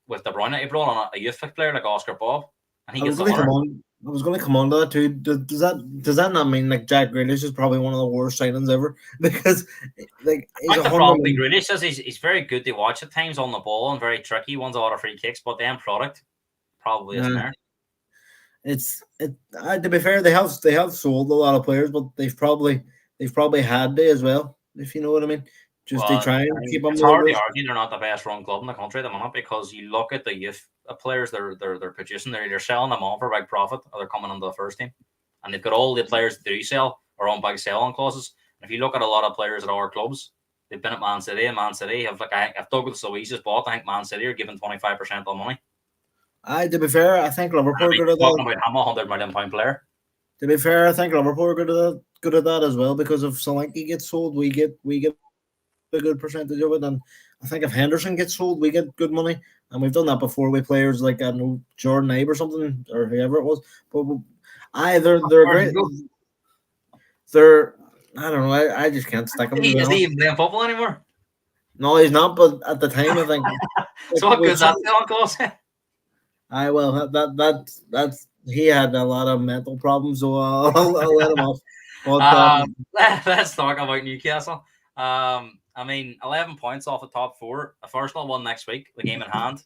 with De Bruyne. He brought on a youth player like Oscar Bob, and he gets the winner. I was going to come on to that too. Does that not mean like Jack Grealish is probably one of the worst signings ever? Because like I he's think a the hundred. problem with Grealish is he's very good to watch at times on the ball and very tricky. He wins a lot of free kicks, but the end product probably isn't there. To be fair, they have sold a lot of players, but they've probably had to as well. If you know what I mean, just they Well, try I and mean, keep them it's to their hard to word. argue they're not the best run club in the country at the moment because you look at the youth players they're producing. They're either selling them on for big profit or they're coming into the first team, and they've got all the players that do sell are on big sell-on clauses. And if you look at a lot of players at our clubs, they've been at Man City, and Man City have if Douglas Luiz is bought, I think Man City are given 25% of the money. To be fair, I think And Liverpool I are mean, good at that. talking about him, £100 million player. To be fair, I think Liverpool are good at that as well because if Solanke gets sold, we get a good percentage of it, and I think if Henderson gets sold, we get good money, and we've done that before with players like I don't know Jordan Ibe or something or whoever it was. But they're great. They're I don't know. I just can't stick them to be Is he honest. even playing football anymore? No, he's not. But at the time, I think like So what with good's some, that selling clause? I well that's he had a lot of mental problems, so I'll let him off. But Let's talk about Newcastle. I mean, 11 points off the top four. If Arsenal won next week, the game in hand,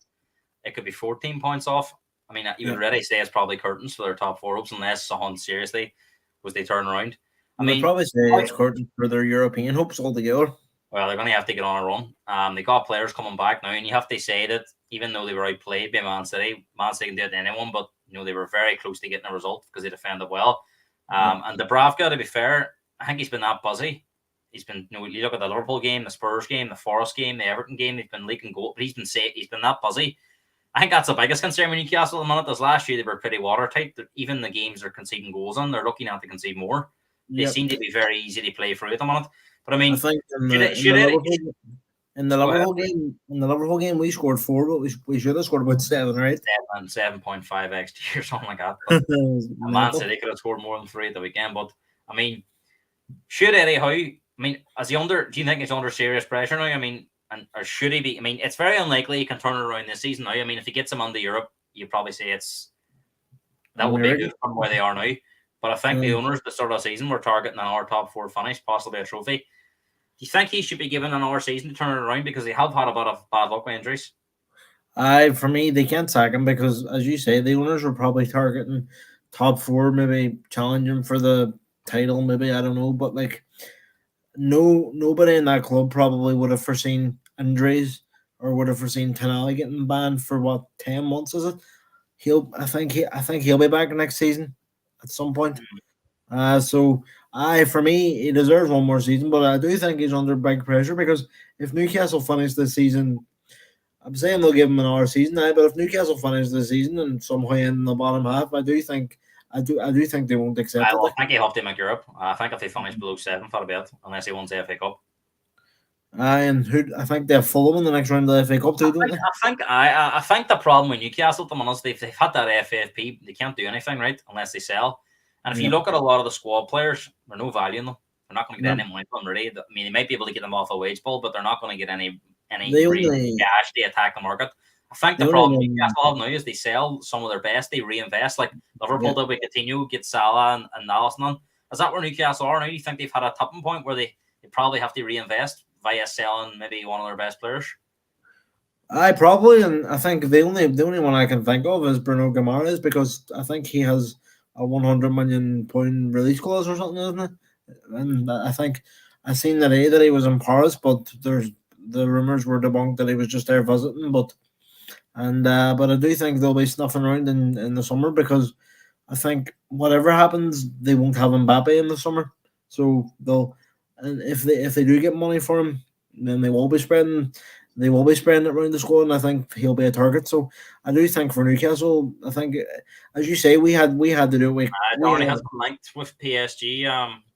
it could be 14 points off. I mean, you would yeah, already say it's probably curtains for their top four hopes unless Son seriously was they turn around. I you would mean, probably say it's curtain for their European hopes altogether. well, they're going to have to get on a run. They got players coming back now, and you have to say that even though they were outplayed by Man City can do it to anyone, but they were very close to getting a result because they defended well. Yeah. And Dubravka, to be fair, I think he's been that busy. He's been, you look at the Liverpool game, the Spurs game, the Forest game, the Everton game. He's been leaking goal, but he's been safe. He's been that busy. I think that's the biggest concern with Newcastle at the minute. This last year they were pretty watertight. Even the games they're conceding goals on, they're looking at to concede more. They Yep. seem to be very easy to play through at the minute. But I I mean, think in should the it in the should it Liverpool in the go ahead? Liverpool game we scored 4, but we should have scored about 7, right? 7.5 XG or something like that. It But was Man mental. City could have scored more than 3 at the weekend. But I mean, should Eddie Howe? I mean, do you think he's under serious pressure now? I mean, or should he be? I mean, it's very unlikely he can turn it around this season now. I mean, if he gets him under Europe, you probably say that A would be miracle. good from where they are now. But I think the Um, owners at the start of the season were targeting an hour top 4 finish, possibly a trophy. Do you think he should be given an hour season to turn it around because they have had a bit of bad luck with injuries? For me, they can't sack him because, as you say, the owners were probably targeting top 4, maybe challenging for the title. Maybe I don't know, but like nobody in that club probably would have foreseen injuries or would have foreseen Ten Hag getting banned for what 10 months is it? I think he'll be back next season at some point. So for me, he deserves one more season, but I do think he's under big pressure because if Newcastle finish this season, I'm saying they'll give him an hour season now, but if Newcastle finish the season and somehow in the bottom half, I do think they won't accept it. Well, Like, I think he have to make Europe. I think if they finish below 7 for a bit, unless he wins the FA Cup. and I think they're Fulham in the next round of the FA Cup too, don't they? I think the problem with Newcastle at the moment is they've had that FFP. They can't do anything right unless they sell. And if you Yeah. look at a lot of the squad players, there's no value in them. They're not going to get No. any money from them really. I mean, they might be able to get them off a wage bill, but they're not going to get any They real only cash to attack the market. I think the the only problem one Newcastle have now is they sell some of their best, they reinvest. Like Liverpool yeah. did with Coutinho, get Salah and Alisson. Is that where Newcastle are now? Do you think they've had a tipping point where they probably have to reinvest via selling maybe one of their best players? I probably and I think the only one I can think of is Bruno Guimaraes because I think he has a £100 million release clause or something, isn't it? And I think I seen that he was in Paris, but the rumors were debunked that he was just there visiting. But I do think they'll be snuffing around in the summer because I think whatever happens, they won't have Mbappe in the summer. So they'll and if they do get money for him, then they will be spreading it around the squad, and I think he'll be a target. So I do think for Newcastle, I think as you say, we had to do it. We Downey had has been linked with PSG.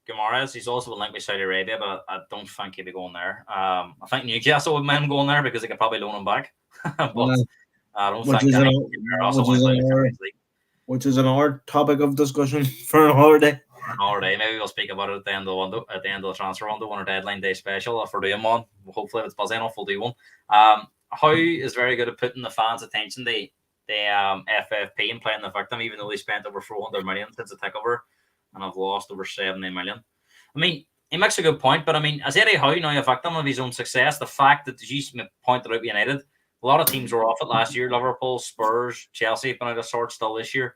Guimaraes, he's also been linked with Saudi Arabia, but I don't think he'll be going there. I think Newcastle would mind him going there because they could probably loan him back. But I don't which think is any also which want is to play an the hour Champions League which is another topic of discussion for an holiday. on a holiday. Maybe we'll speak about it at the end of the window, at the end of the transfer window, on our deadline day special. If we're doing one, hopefully if it's busy enough, we'll do one. Howe is very good at putting the fans' attention to the FFP and playing the victim, even though they spent over 400 million since the takeover and have lost over 70 million. I mean, he makes a good point, but I mean, as Eddie Howe now a victim of his own success, the fact that, as you pointed out, United, a lot of teams were off it last year. Liverpool, Spurs, Chelsea have been out of sorts still this year.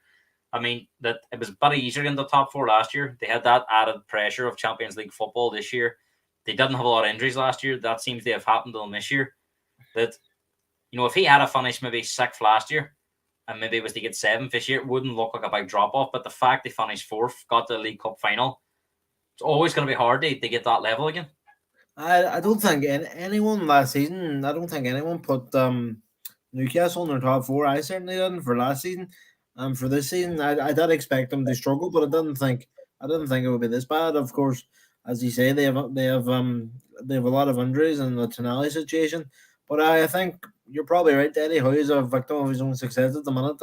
I mean, that it was a bit easier in the top four last year. They had that added pressure of Champions League football this year. They didn't have a lot of injuries last year. That seems to have happened to them this year. That, if he had a finish maybe 6th last year and maybe was to get 7th this year, it wouldn't look like a big drop off. But the fact they finished 4th, got to the League Cup final, it's always going to be hard to get that level again. I don't think anyone last season. I don't think anyone put Newcastle in their top 4. I certainly didn't for last season. For this season, I did expect them to struggle, but I didn't think it would be this bad. Of course, as you say, they have a lot of injuries in the Tonali situation. But I think you're probably right. Eddie Howe is a victim of his own success at the minute,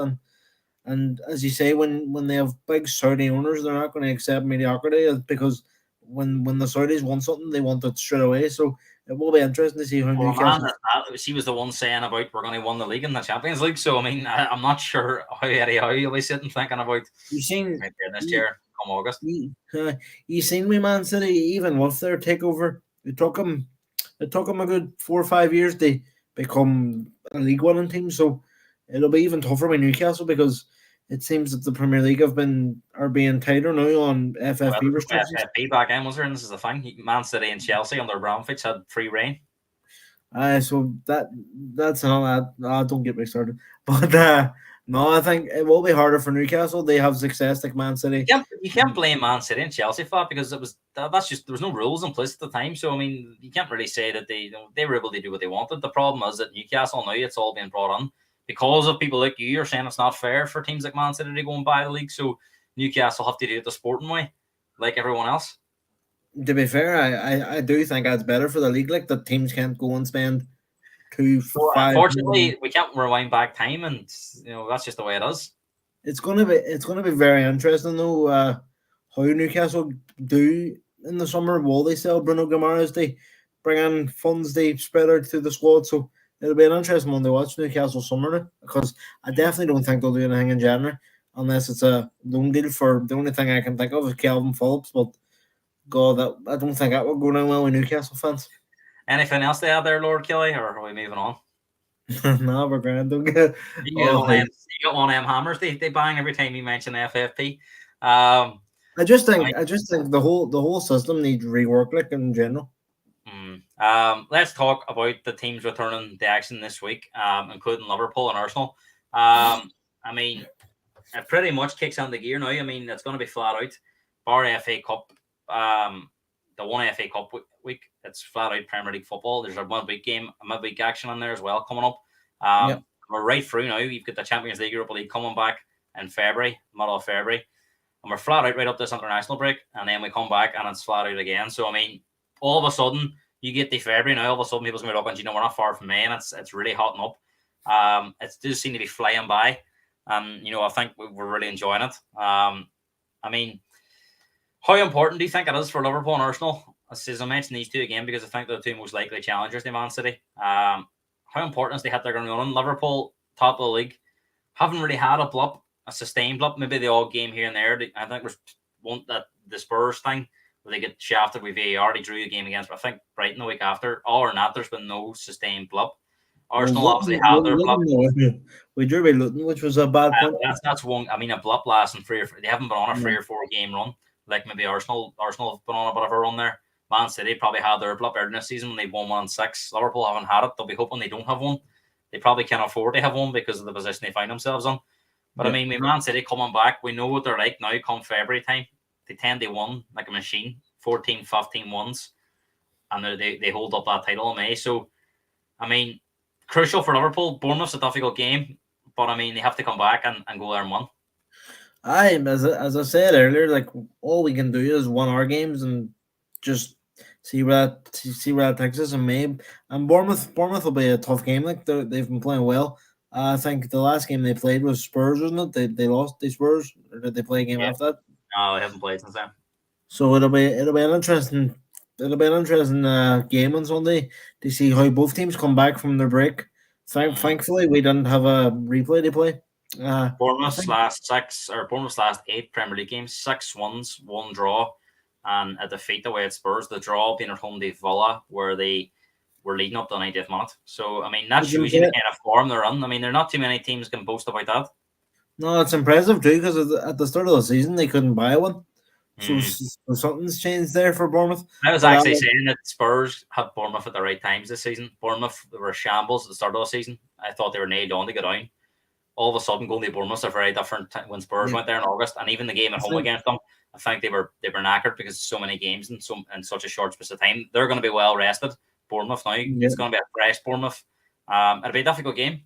and as you say, when they have big Saudi owners, they're not going to accept mediocrity because when the Saudis want something, they want it straight away. So it will be interesting to see how Newcastle. She was the one saying about we're going to win the league in the Champions League. So I mean, I'm not sure how Eddie Howe will be sitting thinking about. You seen this year come August. You seen me, Man City, even with their takeover, it took them a good 4 or 5 years to become a league winning team. So it'll be even tougher with Newcastle because it seems that the Premier League are being tighter now on FFP restrictions. FFP back in, was there? And this is the thing. Man City and Chelsea under Abramovich had free reign. So that's another. Don't get me started. But no, I think it will be harder for Newcastle. They have success like Man City. You can't blame Man City and Chelsea for that because there was no rules in place at the time. So I mean, you can't really say that they were able to do what they wanted. The problem is that Newcastle now it's all being brought on. Because of people like you are saying it's not fair for teams like Man City to go and buy the league, so Newcastle have to do it the sporting way, like everyone else. To be fair, I do think that's better for the league. Like the teams can't go and spend 2, 5. Unfortunately, we can't rewind back time, and that's just the way it is. It's gonna be very interesting though. How Newcastle do in the summer? Will they sell Bruno Guimaraes? They bring in funds they spread out through the squad, so. It'll be an interesting one to watch Newcastle summer because I definitely don't think they'll do anything in January unless it's a loan deal for the only thing I can think of is Calvin Phillips. But God, I don't think that will go down well with Newcastle fans. Anything else they have there, Lord Kelly, or are we moving on? No, we're grand. Don't get. You got one of them hammers. They bang every time you mention FFP. I just think the whole system needs rework, like in general. Let's talk about the teams returning to action this week, including Liverpool and Arsenal. I mean, it pretty much kicks on the gear now. I mean, it's going to be flat out. Bar FA Cup, the one FA Cup week, it's flat out Premier League football. There's a midweek action in there as well coming up. We're right through now. You've got the Champions League, Europa League coming back in middle of February. And we're flat out right up this international break. And then we come back and it's flat out again. So, I mean, all of a sudden, you get to February now, all of a sudden people's going to be looking, we're not far from May, and it's really hotting up. It does seem to be flying by. I think we're really enjoying it. I mean, how important do you think it is for Liverpool and Arsenal? As I mentioned these two again, because I think they're the two most likely challengers to Man City. How important is they hit their ground running? Liverpool, top of the league, haven't really had a sustained blip. Maybe the odd game here and there. I think there's one that the Spurs thing, where they get shafted with VAR. They drew the game against, I think, Brighton the week after. All or not, there's been no sustained blip. Arsenal obviously had their blip. We drew by Luton, which was a bad point. That's one. I mean, a blip lasting 3 or 4. They haven't been on a 3 or 4 game run like maybe Arsenal. Arsenal have been on a bit of a run there. Man City probably had their blip earlier this season when they won 1-6. Liverpool haven't had it. They'll be hoping they don't have one. They probably can't afford to have one because of the position they find themselves in. But I mean, with Man City coming back, we know what they're like now come February time. They tend to win like a machine. 14, 15 ones, and they hold up that title in May. So, I mean, crucial for Liverpool. Bournemouth's a difficult game, but I mean, they have to come back and go there and win. As I said earlier, like all we can do is win our games and just see where that takes us in May. And Bournemouth will be a tough game. Like they've been playing well. I think the last game they played was Spurs, wasn't it? They lost the Spurs, or did they play a game after that? No, they haven't played since then. So it'll be an interesting game on Sunday to see how both teams come back from their break Thankfully, we didn't have a replay to play. I think Bournemouth's last 8 Premier League games, 6 wins, 1 draw, and a defeat away at Spurs. The draw being at home to Villa, where they were leading up to the 90th minute. So, I mean, that shows you the kind of form they're in. I mean, there are not too many teams can boast about that. no, it's impressive too because at the start of the season they couldn't buy one. So, Mm. so something's changed there for Bournemouth. I was But actually saying that Spurs had Bournemouth at the right times this season. Bournemouth were shambles at the start of the season. I thought they were nailed on to get down. All of a sudden, going to Bournemouth are very different when Spurs went there in August, and even the game at home against them, I think they were knackered because of so many games in such a short space of time. They're going to be well rested. Bournemouth now, it's going to be a fresh Bournemouth. It'll be a difficult game.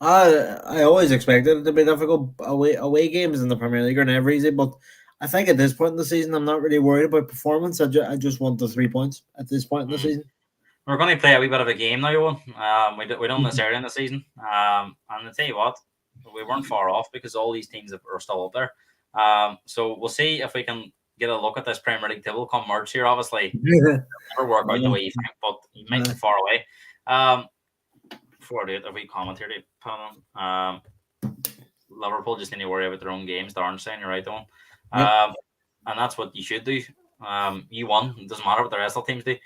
I always expected it to be difficult. Away games in the Premier League are never easy, but I think at this point in the season, I'm not really worried about performance. I just want the 3 points at this point in the season. We're going to play a wee bit of a game now, Owen. We don't this early in the season. And I'll tell you what, we weren't far off because all these teams are still up there. So we'll see if we can get a look at this Premier League table come March here. Obviously, it'll never work out the way you think, but you might be far away. Before I do it, a wee comment here to put on. Liverpool just need to worry about their own games. Darren saying you're right, Owen. And that's what you should do. You won. It doesn't matter what the rest of the teams do.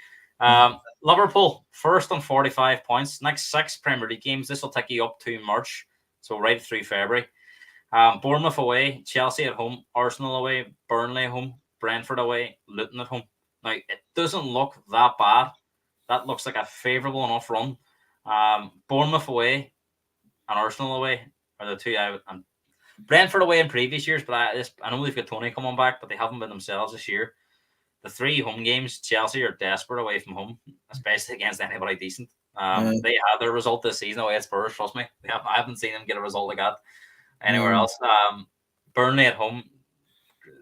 Liverpool first on 45 points. Next 6 Premier League games. This will take you up to March, so right through February. Bournemouth away, Chelsea at home, Arsenal away, Burnley at home, Brentford away, Luton at home. Now it doesn't look that bad. That looks like a favourable enough run. Bournemouth away and Arsenal away are the two. And Brentford away in previous years, but I know they've got Tony coming back, but they haven't been themselves this year. The 3 home games, Chelsea are desperate away from home, especially against anybody decent. They had their result this season away at Spurs, trust me. I haven't seen them get a result like that anywhere else. Burnley at home,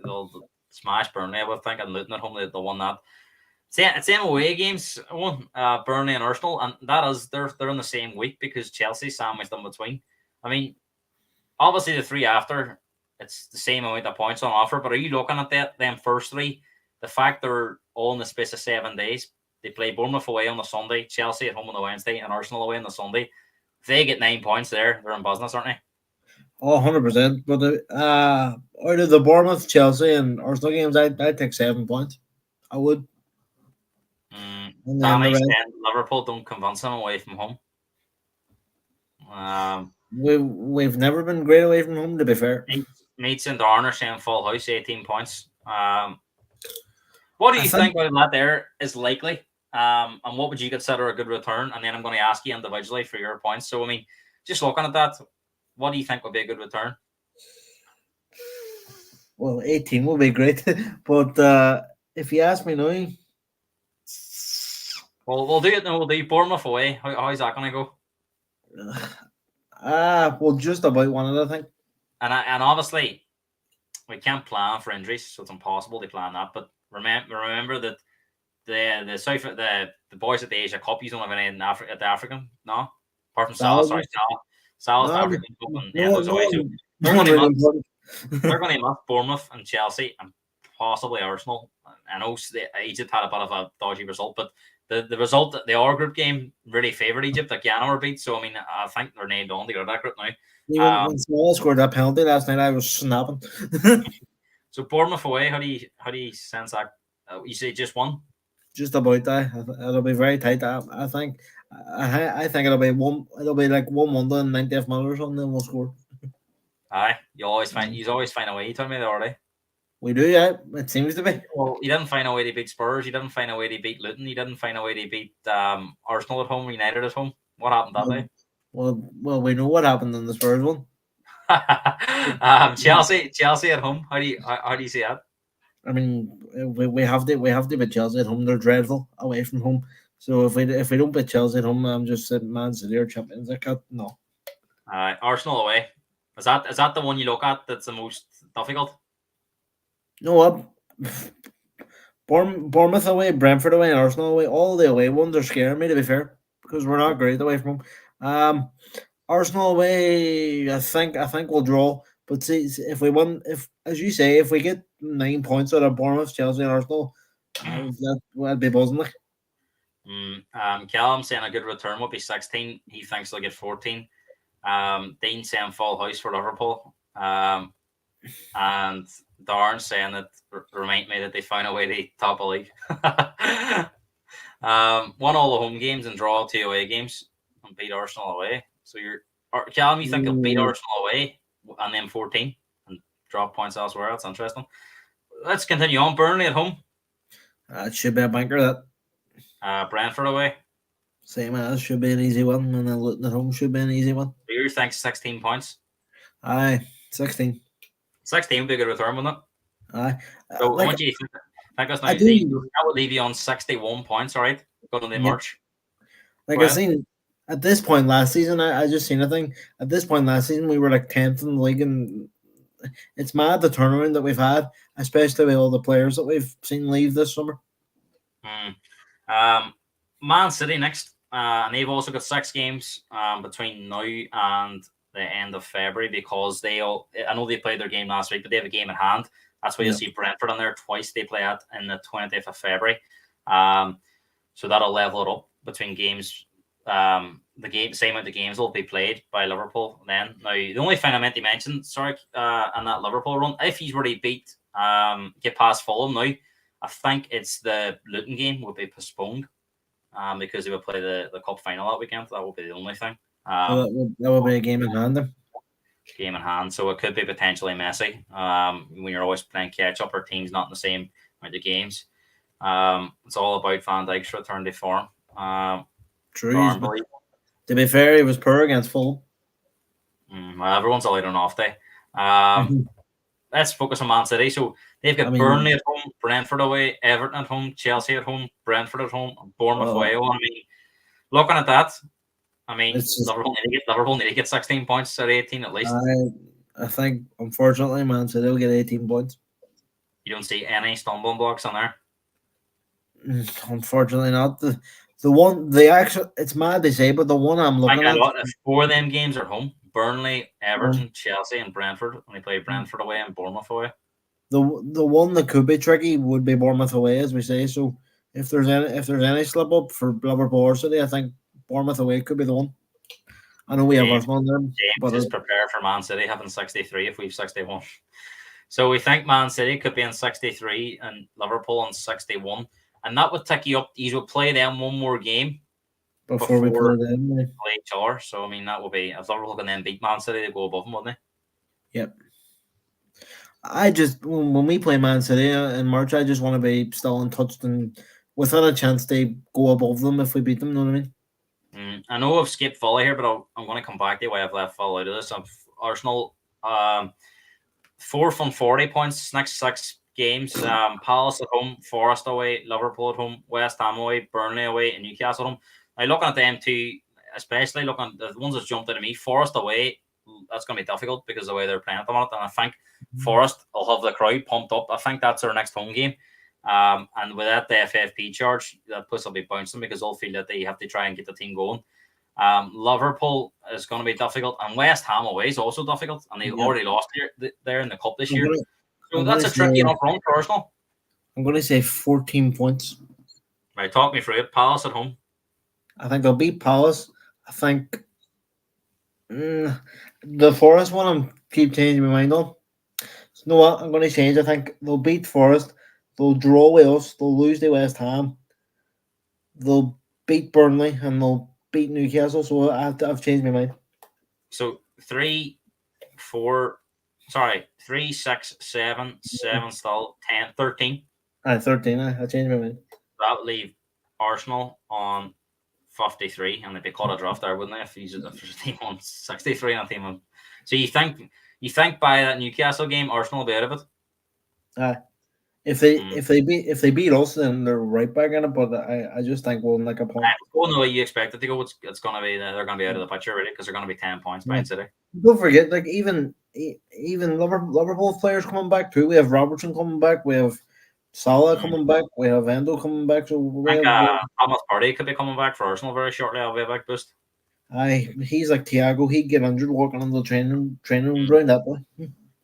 they'll smash Burnley, I would think, and Luton at home, they'll win that. Same away games, Burnley and Arsenal, and that is they're in the same week because Chelsea sandwiched in between. I mean, obviously the 3 after, it's the same amount of points on offer, but are you looking at them first 3? The fact they're all in the space of 7 days, they play Bournemouth away on the Sunday, Chelsea at home on the Wednesday, and Arsenal away on the Sunday. If they get 9 points there, they're in business, aren't they? Oh, 100%. But out of the Bournemouth, Chelsea, and Arsenal games, I'd take 7 points. I would. Danny said Liverpool don't convince them away from home. We've never been great away from home, to be fair. Meets and Darn are saying full house, 18 points. What do you think about that there is likely? And what would you consider a good return? And then I'm going to ask you individually for your points. So, I mean, just looking at that, what do you think would be a good return? Well, 18 will be great. But if you ask me now... Well, we'll do it now. We'll do Bournemouth away. How's that going to go? Well, just about one of the thing. And obviously, we can't plan for injuries, so it's impossible to plan that. But remember that the boys at the Asia Cup, you don't have any at the African, no? Apart from Salah's the African Cup, and those away. So they're going to miss Bournemouth and Chelsea and possibly Arsenal. I know Egypt had a bit of a dodgy result, but the result, the R group game really favoured Egypt. Like Ghana were beat, so I mean, I think they're nailed on to go to that group now. Even when Small scored that penalty last night, I was snapping. So Bournemouth away, how do you sense that? You say just one? Just about that. It'll be very tight. I think. I think it'll be one. It'll be like 1-1 in 90th minute or something. Then we'll score. Aye, you always find a way. You told me that already. We do, yeah. It seems to be. Well, you didn't find a way to beat Spurs. You didn't find a way to beat Luton. You didn't find a way to beat Arsenal at home, United at home. What happened that day? Well, we know what happened in the Spurs one. Chelsea at home. How do you see that? I mean, we have to beat Chelsea at home. They're dreadful away from home. So if we don't beat Chelsea at home, I'm just saying Man City are champions. I can't. No. Arsenal away. Is that the one you look at that's the most difficult? No, what? Bournemouth away, Brentford away, and Arsenal away. All the away ones are scaring me, to be fair, because we're not great away from home. Arsenal away, I think we'll draw. But see, if we win, as you say, if we get 9 points out of Bournemouth, Chelsea, and Arsenal, that would be buzzing. Like. Callum saying a good return will be 16. He thinks they'll get 14. Dean saying full house for Liverpool. And Darren saying that remind me that they found a way to top a league. Won all the home games and draw 2 away games and beat Arsenal away. So Callum, you think they'll beat Arsenal away and then 14 and drop points elsewhere? That's interesting. Let's continue on. Burnley at home. It should be a banker, that. Brentford away. Same as, should be an easy one, and then Luton at home should be an easy one. You think 16 points? Aye, 16. 16 would be a good return, wouldn't it? Aye. So what do you think? That would leave you on 61 points, all right? Going into March. Like I seen at this point last season, I just seen a thing. At this point last season, we were like 10th in the league, and it's mad the turnaround that we've had, especially with all the players that we've seen leave this summer. Man City next, and they've also got 6 games between now and the end of February, because I know they played their game last week, but they have a game in hand. That's why you'll see Brentford on there twice. They play at in the 20th of February. So that'll level it up between games. Same amount of games will be played by Liverpool then. Now, the only thing I meant to mention, on that Liverpool run, if he's already get past Fulham now, I think it's the Luton game will be postponed because they will play the cup final that weekend. That will be the only thing. That will be a game in hand then. Game in hand, so it could be potentially messy when you're always playing catch up or teams not in the same amount of games. It's all about Van Dijk's return to form. True. To be fair, he was poor against Fulham. Well, everyone's allowed an off day. Let's focus on Man City. So they've got Burnley at home, Brentford away, Everton at home, Chelsea at home, Brentford at home, and Bournemouth away. Well, looking at that, Liverpool need to get 16 points out of 18 at least. I think, unfortunately, Man City will get 18 points. You don't see any stumbling blocks on there? Unfortunately not. It's mad to say, but the one I'm looking at... 4 of them games are at home. Burnley, Everton, Chelsea, and Brentford. When they play Brentford away and Bournemouth away. The one that could be tricky would be Bournemouth away, as we say. So if there's any slip up for Liverpool or City, I think Bournemouth away could be the one. I know we have Arsenal there. James is prepared for Man City having 63 if we've 61. So we think Man City could be in 63 and Liverpool on 61. And that would take you up. You would play them one more game before we play them. Play each other. So, that will be, if Liverpool can then beat Man City, they go above them, wouldn't they? Yep. When we play Man City in March, I just want to be still untouched and without a chance to go above them if we beat them, you know what I mean? I know I've skipped Fulham here, but I'm going to come back to why I've left Fulham out of this. Arsenal, 4 from 40 points, next 6 games. Palace at home, Forest away, Liverpool at home, West Ham away, Burnley away, and Newcastle at home. Now, looking at them two, especially looking at the ones that jumped out at me, Forest away, that's going to be difficult because of the way they're playing at the moment. And I think Forest will have the crowd pumped up. I think that's their next home game. And without the FFP charge, that push will be bouncing because they'll feel that they have to try and get the team going. Liverpool is going to be difficult, and West Ham away is also difficult, and they've already lost there in the cup this year. So that's a tricky enough run for Arsenal. I'm going to say 14 points. Right, talk me through it. Palace at home. I think they'll beat Palace. I think the Forest one, I'm keep changing my mind on. So, you know what? I'm going to change. I think they'll beat Forest. They'll draw Wales. They'll lose to West Ham. They'll beat Burnley and they'll beat Newcastle. So I've changed my mind. So 3, 6, 7, 7 still, 10, 13. 13. I changed my mind. That would leave Arsenal on 53, and they'd be caught a draft there, wouldn't they? If there's a team on 63 and a team on. So you think by that Newcastle game, Arsenal will be out of it? If they beat us, then they're right back in it. But I just think we'll make a point. Going the way you expect it to go, it's going to be they're going to be out of the picture already because they're going to be 10 points behind City. Don't forget, like even Liverpool players coming back too. We have Robertson coming back. We have Salah coming back. We have Endo coming back. So I think Thomas Partey could be coming back for Arsenal very shortly. I'll be a big boost. He's like Thiago. He'd get injured walking on the training room ground that way.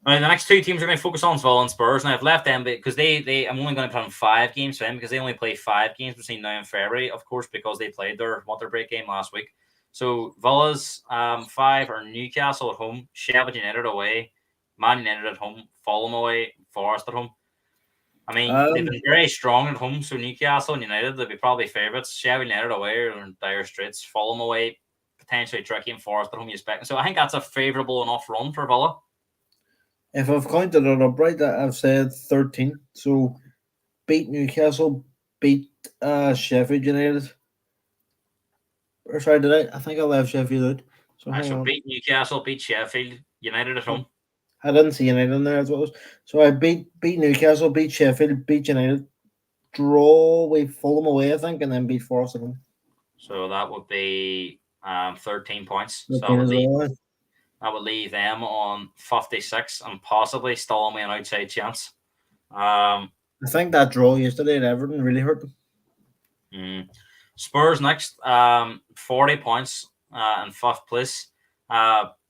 Now, the next two teams we're going to focus on is Villa and Spurs, and I've left them because I'm only going to put on 5 games for them because they only play 5 games between now and February, of course, because they played their winter break game last week. So Villa's 5 are Newcastle at home, Sheffield United away, Man United at home, Fulham away, Forest at home. I mean, they've been very strong at home, so Newcastle and United, they'll be probably favourites. Sheffield United away are in dire straits. Fulham away, potentially tricky, and Forest at home you expect. So I think that's a favourable enough run for Villa. If I've counted it up right, I've said 13. So beat Newcastle, beat Sheffield United. Or sorry, did I? I think I left Sheffield out. So hang So on. beat Newcastle, beat Sheffield United at home. I didn't see United in there as well. So I beat Newcastle, beat Sheffield, beat United, draw with Fulham away, I think, and then beat Forest at home. So that would be 13 points. So 13 as well. that would leave them on 56 and possibly still only an outside chance. I think that draw yesterday at Everton really hurt them. Spurs next, 40 points in 5th place.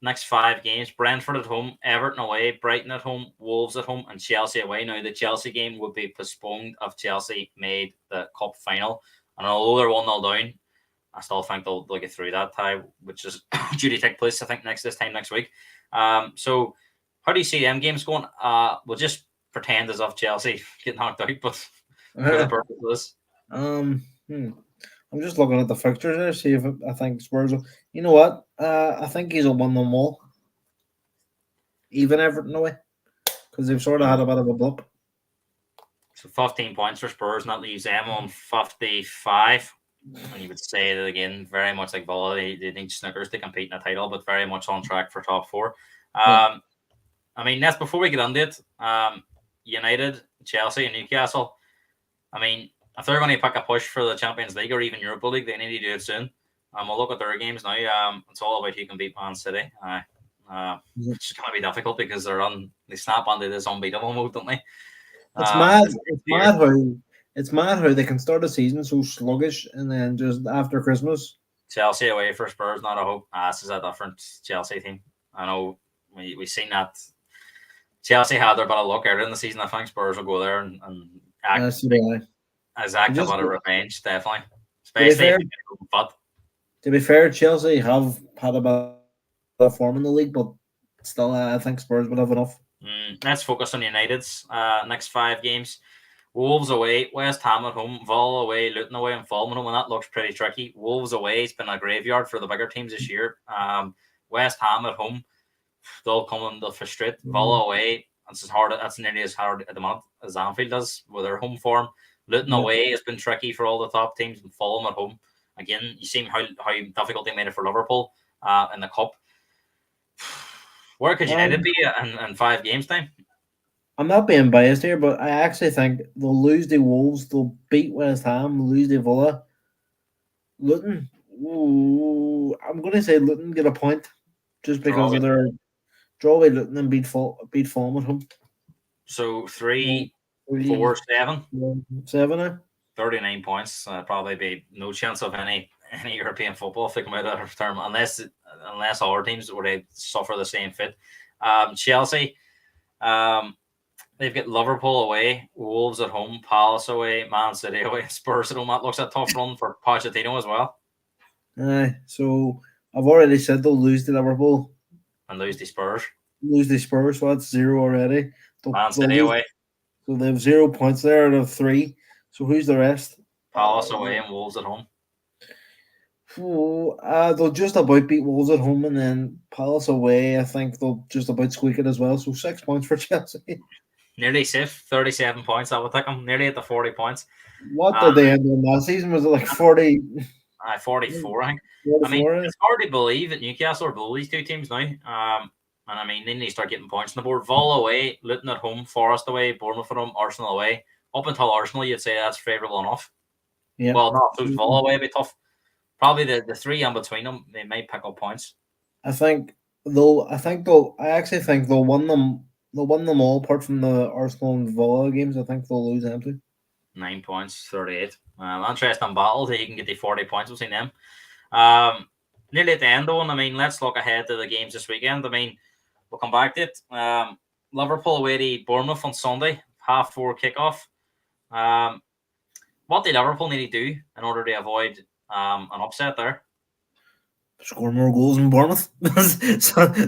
Next 5 games: Brentford at home, Everton away, Brighton at home, Wolves at home, and Chelsea away. Now, the Chelsea game would be postponed if Chelsea made the cup final. And although they're 1-0 down, I still think they'll get through that tie, which is due to take place, I think, this time next week. So how do you see them games going? We'll just pretend as if Chelsea get knocked out, but for the purpose of this. I'm just looking at the fixtures there, see if I think Spurs will. You know what? I think he's will win them all. Even Everton away. Because they've sort of had a bit of a blip. So 15 points for Spurs, and that leaves them on 55. And you would say that again, very much like Villa, they need snookers to compete in a title, but very much on track for top 4. I mean, that's before we get into it. United, Chelsea, and Newcastle. I mean, if they're going to pick a push for the Champions League or even Europa League, they need to do it soon. We'll look at their games now. It's all about who can beat Man City. It's going to be difficult because they snap onto this unbeatable mode, don't they? It's mad. It's mad how they can start a season so sluggish and then just after Christmas. Chelsea away for Spurs, not a hope. This is a different Chelsea team. I know we've seen that. Chelsea had their bit of luck earlier in the season. I think Spurs will go there and act active on a revenge, definitely. Especially if you get a to be fair, Chelsea have had a bit of form in the league, but still, I think Spurs would have enough. Let's focus on United's next 5 games. Wolves away, West Ham at home, Villa away, Luton away, and Fulham at home, and that looks pretty tricky. Wolves away, it's been a graveyard for the bigger teams this year. West Ham at home, they'll come and they'll frustrate. Villa away, that's nearly as hard at the moment as Anfield does with their home form. Luton away has been tricky for all the top teams, and Fulham at home. Again, you see how difficult they made it for Liverpool in the cup. Where could United be in 5 games time? I'm not being biased here, but I actually think they'll lose the Wolves, they'll beat West Ham, lose the Villa. Luton, I'm going to say Luton get a point just because of their draw away Luton and beat Fulham at home. So 3, 4, 7? 7, 39 points. Probably be no chance of any European football if they come out of term, unless other teams where they suffer the same fate. Chelsea, they've got Liverpool away, Wolves at home, Palace away, Man City away, Spurs at home. That looks a tough run for Pochettino as well. So I've already said they'll lose to Liverpool and lose the Spurs. So that's 0 already. Man City away. So they have 0 points there out of 3. So who's the rest? Palace away and Wolves at home. They'll just about beat Wolves at home, and then Palace away. I think they'll just about squeak it as well. So 6 points for Chelsea. Nearly safe, 37 points. I would take them nearly at the 40 points. What did they end on last season? Was it like 40? 44, I think. 44, I mean, it's hard to believe that Newcastle are below these 2 teams now. And I mean, they need to start getting points on the board. Villa away, Luton at home, Forest away, Bournemouth at home, Arsenal away. Up until Arsenal, you'd say that's favourable enough. Yeah. Well, not so Villa away, it'd be tough. Probably the 3 in between them, they might pick up points. I actually think they'll win them. They'll win them all, apart from the Arsenal and Villa games. I think they'll lose them too. 9 points, 38. Interesting battle. He can get the 40 points between them. Nearly at the end, though. And I mean, let's look ahead to the games this weekend. I mean, we'll come back to it. Liverpool away to Bournemouth on Sunday, 4:30 kickoff. What do Liverpool need to do in order to avoid an upset there? Score more goals in Bournemouth.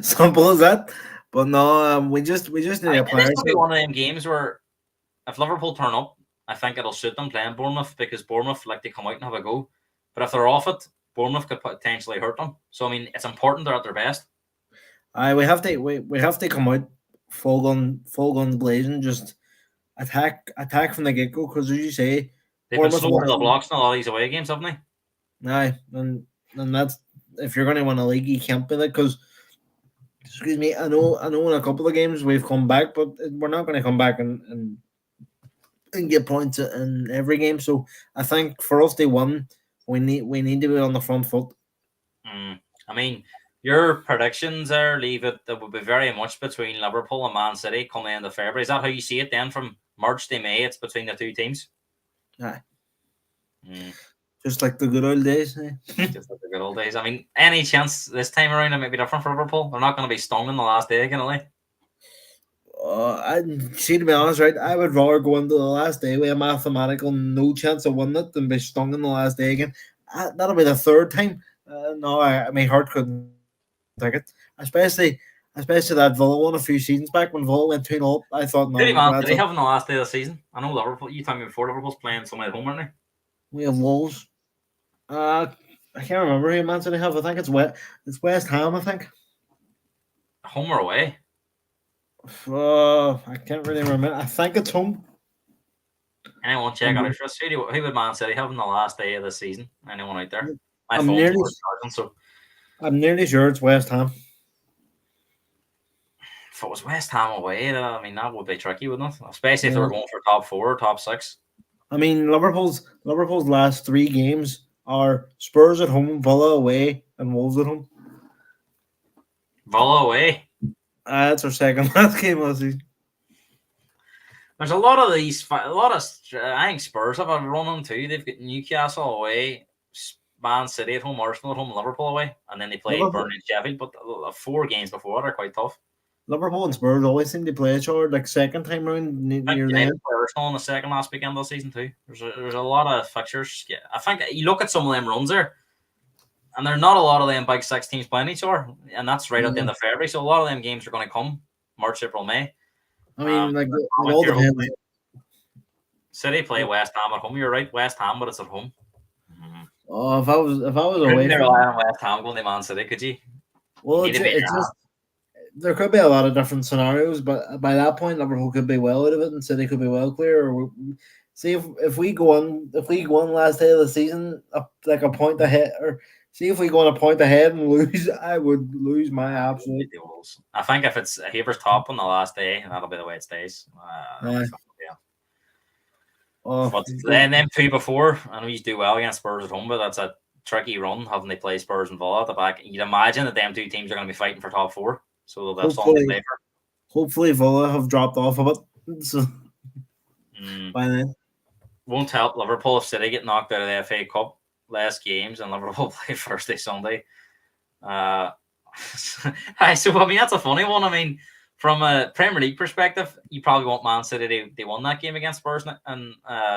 Simple as that. But no, we just need a This player. will be one of them games where if Liverpool turn up, I think it'll suit them playing Bournemouth because Bournemouth like to come out and have a go. But if they're off it, Bournemouth could potentially hurt them. So I mean, it's important they're at their best. We have to come out full guns blazing, just attack from the get go. Because as you say, They've been Bournemouth so to the blocks in a lot of these away games, haven't they? aye, and that's if you're going to win a league, you can't be that because. Excuse me. I know. In a couple of games we've come back, but we're not going to come back and get points in every game. So I think for us to win, we need to be on the front foot. I mean, your predictions there leave it that would be very much between Liverpool and Man City coming into February. Is that how you see it then from March to May? It's between the two teams? Aye. Just like the good old days. Eh? Just like the good old days. I mean, any chance this time around it might be different for Liverpool? They're not going to be stung in the last day, can they? I see. To be honest, right, I would rather go into the last day with a mathematical no chance of winning it than be stung in the last day again. That'll be the third time. No, my heart couldn't take it. Especially that Villa one a few seasons back when Villa went 2-0. I thought, no, Did they have in the last day of the season? I know Liverpool. You told me before Liverpool's playing somewhere at home, aren't they? We have Wolves. I can't remember who Man City have. I think it's West Ham. I think home or away. I can't really remember. I think it's home. Anyone check out for us? Who would Man City have in the last day of the season? Anyone out there? I'm nearly sure it's West Ham. If it was West Ham away, I mean that would be tricky, wouldn't it? Especially if they were going for top 4 or top 6. I mean, Liverpool's last 3 games are Spurs at home, Villa away, and Wolves at home. Villa away. That's our second last game of the season. There's a lot of I think Spurs have a run on too. They've got Newcastle away, Man City at home, Arsenal at home, Liverpool away, and then they play Burnley and Sheffield. But 4 games before that are quite tough. Liverpool and Spurs always seem to play each other like second time round near the end. Arsenal in the second last weekend of the season too. There's a lot of fixtures. Yeah, I think you look at some of them runs there, and there's not a lot of them big 6 teams playing each other, and that's right at the end of February. So a lot of them games are going to come March, April, May. I mean, it all depends. City play West Ham at home. You're right, West Ham, but it's at home. Oh, if I was away, you'd rely on West Ham going to Man City, could you? Well, it's just there could be a lot of different scenarios, but by that point, Liverpool could be well out of it, and City could be well clear. Or see if we go on last day of the season like a point ahead, or see if we go on a point ahead and lose, I would lose my absolute. I think if it's Haver's top on the last day, that'll be the way it stays. But then 2 before, I know you do well against Spurs at home, but that's a tricky run having to play Spurs and Villa at the back. You'd imagine that them 2 teams are going to be fighting for top 4, so they'll have something to play for. Hopefully, Villa have dropped off a bit. So by then, won't help Liverpool if City get knocked out of the FA Cup last games and Liverpool play Thursday, Sunday. So I mean that's a funny one. I mean, from a Premier League perspective, you probably want Man City they won that game against Spurs in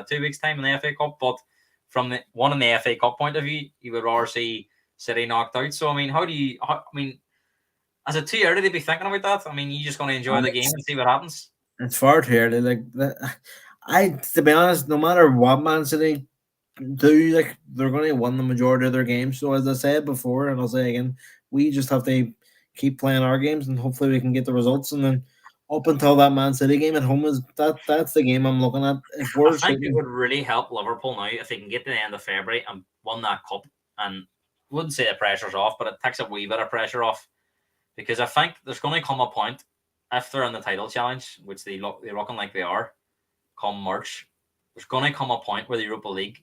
2 weeks' time in the FA Cup. But from the one in the FA Cup point of view, you would rather see City knocked out. So I mean, is it too early to be thinking about that? I mean, you just going to enjoy the game and see what happens. It's far too early. To be honest, no matter what Man City do, they're going to win the majority of their games. So as I said before, and I'll say again, we just have to keep playing our games, and hopefully we can get the results. And then up until that Man City game at home that's the game I'm looking at. I think it would really help Liverpool now if they can get to the end of February and win that cup. And I wouldn't say the pressure's off, but it takes a wee bit of pressure off, because I think there's going to come a point if they're in the title challenge, which they're looking like they are, come March. There's going to come a point where the Europa League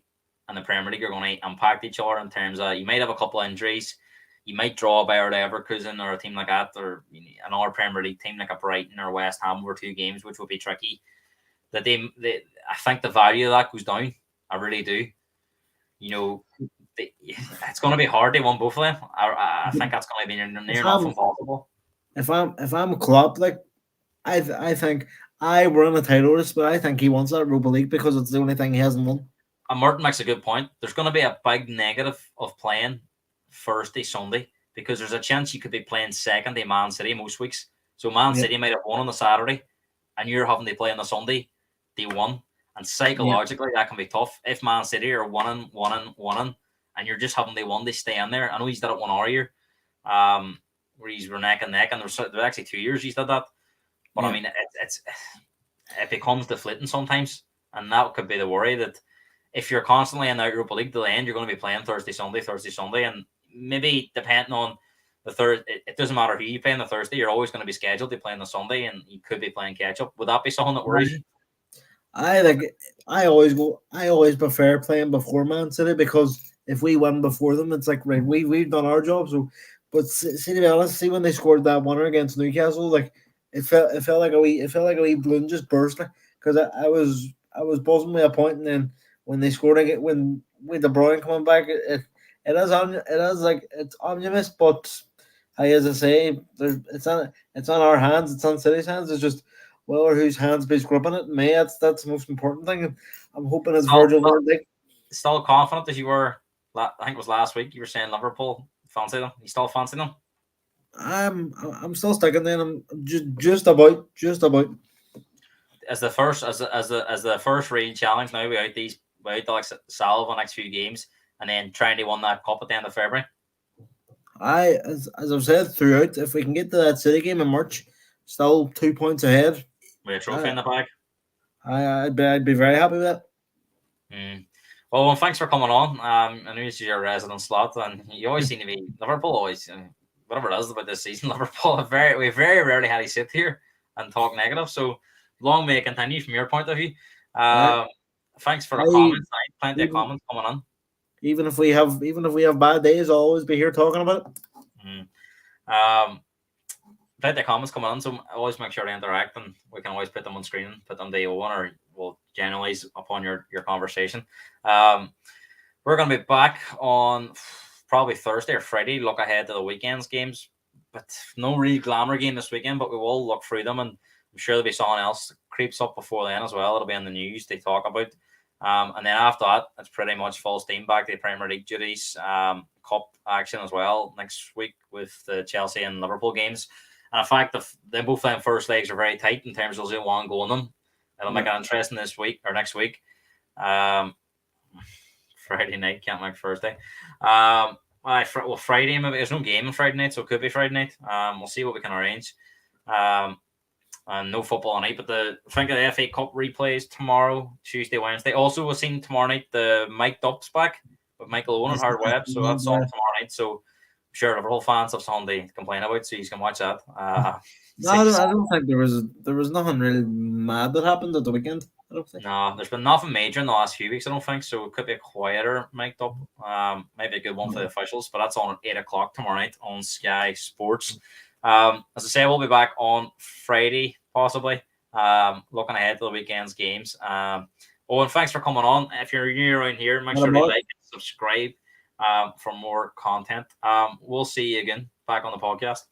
and the Premier League are going to impact each other in terms of you might have a couple of injuries. You might draw by or Leverkusen or a team like that, or another Premier League team like a Brighton or West Ham over 2 games, which would be tricky. That I think the value of that goes down. I really do. It's going to be hard to win both of them. I think that's going to be near enough impossible. If I'm Klopp, I think we're in a title race, but I think he wants that Europa League because it's the only thing he hasn't won. And Martin makes a good point. There's going to be a big negative of playing Thursday, Sunday, because there's a chance you could be playing second to Man City most weeks. So Man Yeah. City might have won on the Saturday, and you're having to play on the Sunday. They won, and psychologically that can be tough. If Man City are winning, and you're just having to win, they stay in there. I know he's did it 1 hour year, where he's were neck and neck, and there's actually 2 years he's did that. But I mean, it becomes deflating sometimes, and that could be the worry that if you're constantly in the Europa League till the end, you're going to be playing Thursday, Sunday, and maybe depending on the third, it doesn't matter who you play on the Thursday, you're always going to be scheduled to play on the Sunday, and you could be playing catch up. Would that be something that worries you? I always prefer playing before Man City because if we win before them, it's like right, we've done our job. So, but see to be honest, see when they scored that winner against Newcastle, like it felt like a wee balloon just burst because I was buzzing with a point, and then when they scored again, when with De Bruyne coming back, it is like it's omnibus, but as I say, it's on our hands, it's on City's hands. It's just well, whose hands be gripping it. Me, that's the most important thing. And I'm hoping it's Virgil van Dijk. Still confident as you were. I think it was last week. You were saying Liverpool fancy them. You still fancy them? I'm still sticking there. I'm just about. As the first real challenge now without the Salve the next few games, and then trying to win that cup at the end of February. As I've said throughout, if we can get to that City game in March, still 2 points ahead with a trophy in the bag, I'd be very happy with that. Well, thanks for coming on. I know this is your resident slot, and you always seem to be Liverpool. Always, whatever it is about this season, Liverpool. We very rarely had to sit here and talk negative. So long may it continue from your point of view. Thanks for the comments. Plenty of comments coming on. Even if we have bad days, I'll always be here talking about it. Plenty of comments coming on, so always make sure to interact, and we can always put them on screen, put them to one, or we'll generalize upon your conversation. We're going to be back on probably Thursday or Friday. Look ahead to the weekend's games, but no real glamour game this weekend. But we will look through them, and I'm sure there'll be someone else that creeps up before then as well. It'll be in the news they talk about. And then after that, it's pretty much full steam back to the Premier League duties. Cup action as well next week with the Chelsea and Liverpool games. And in fact, they both them first legs are very tight in terms of one going them. It'll make it interesting this week or next week. Friday night, can't make Thursday. Friday, maybe there's no game on Friday night, so it could be Friday night. We'll see what we can arrange. And no football on night, but I think the FA Cup replays tomorrow, Tuesday, Wednesday. Also, we're seeing tomorrow night the Mike Dub's back with Michael Owen and Hard Web, so that's on tomorrow night. So I'm sure Liverpool fans have something to complain about, so you can watch that. I don't think there was nothing really mad that happened at the weekend. I don't think. No, there's been nothing major in the last few weeks, I don't think, so it could be a quieter Mike Dub. Maybe a good one for the officials, but that's on at 8 o'clock tomorrow night on Sky Sports. As I say, we'll be back on Friday, possibly, looking ahead to the weekend's games. Owen, thanks for coming on. If you're new around here, make sure to like and subscribe for more content. We'll see you again back on the podcast.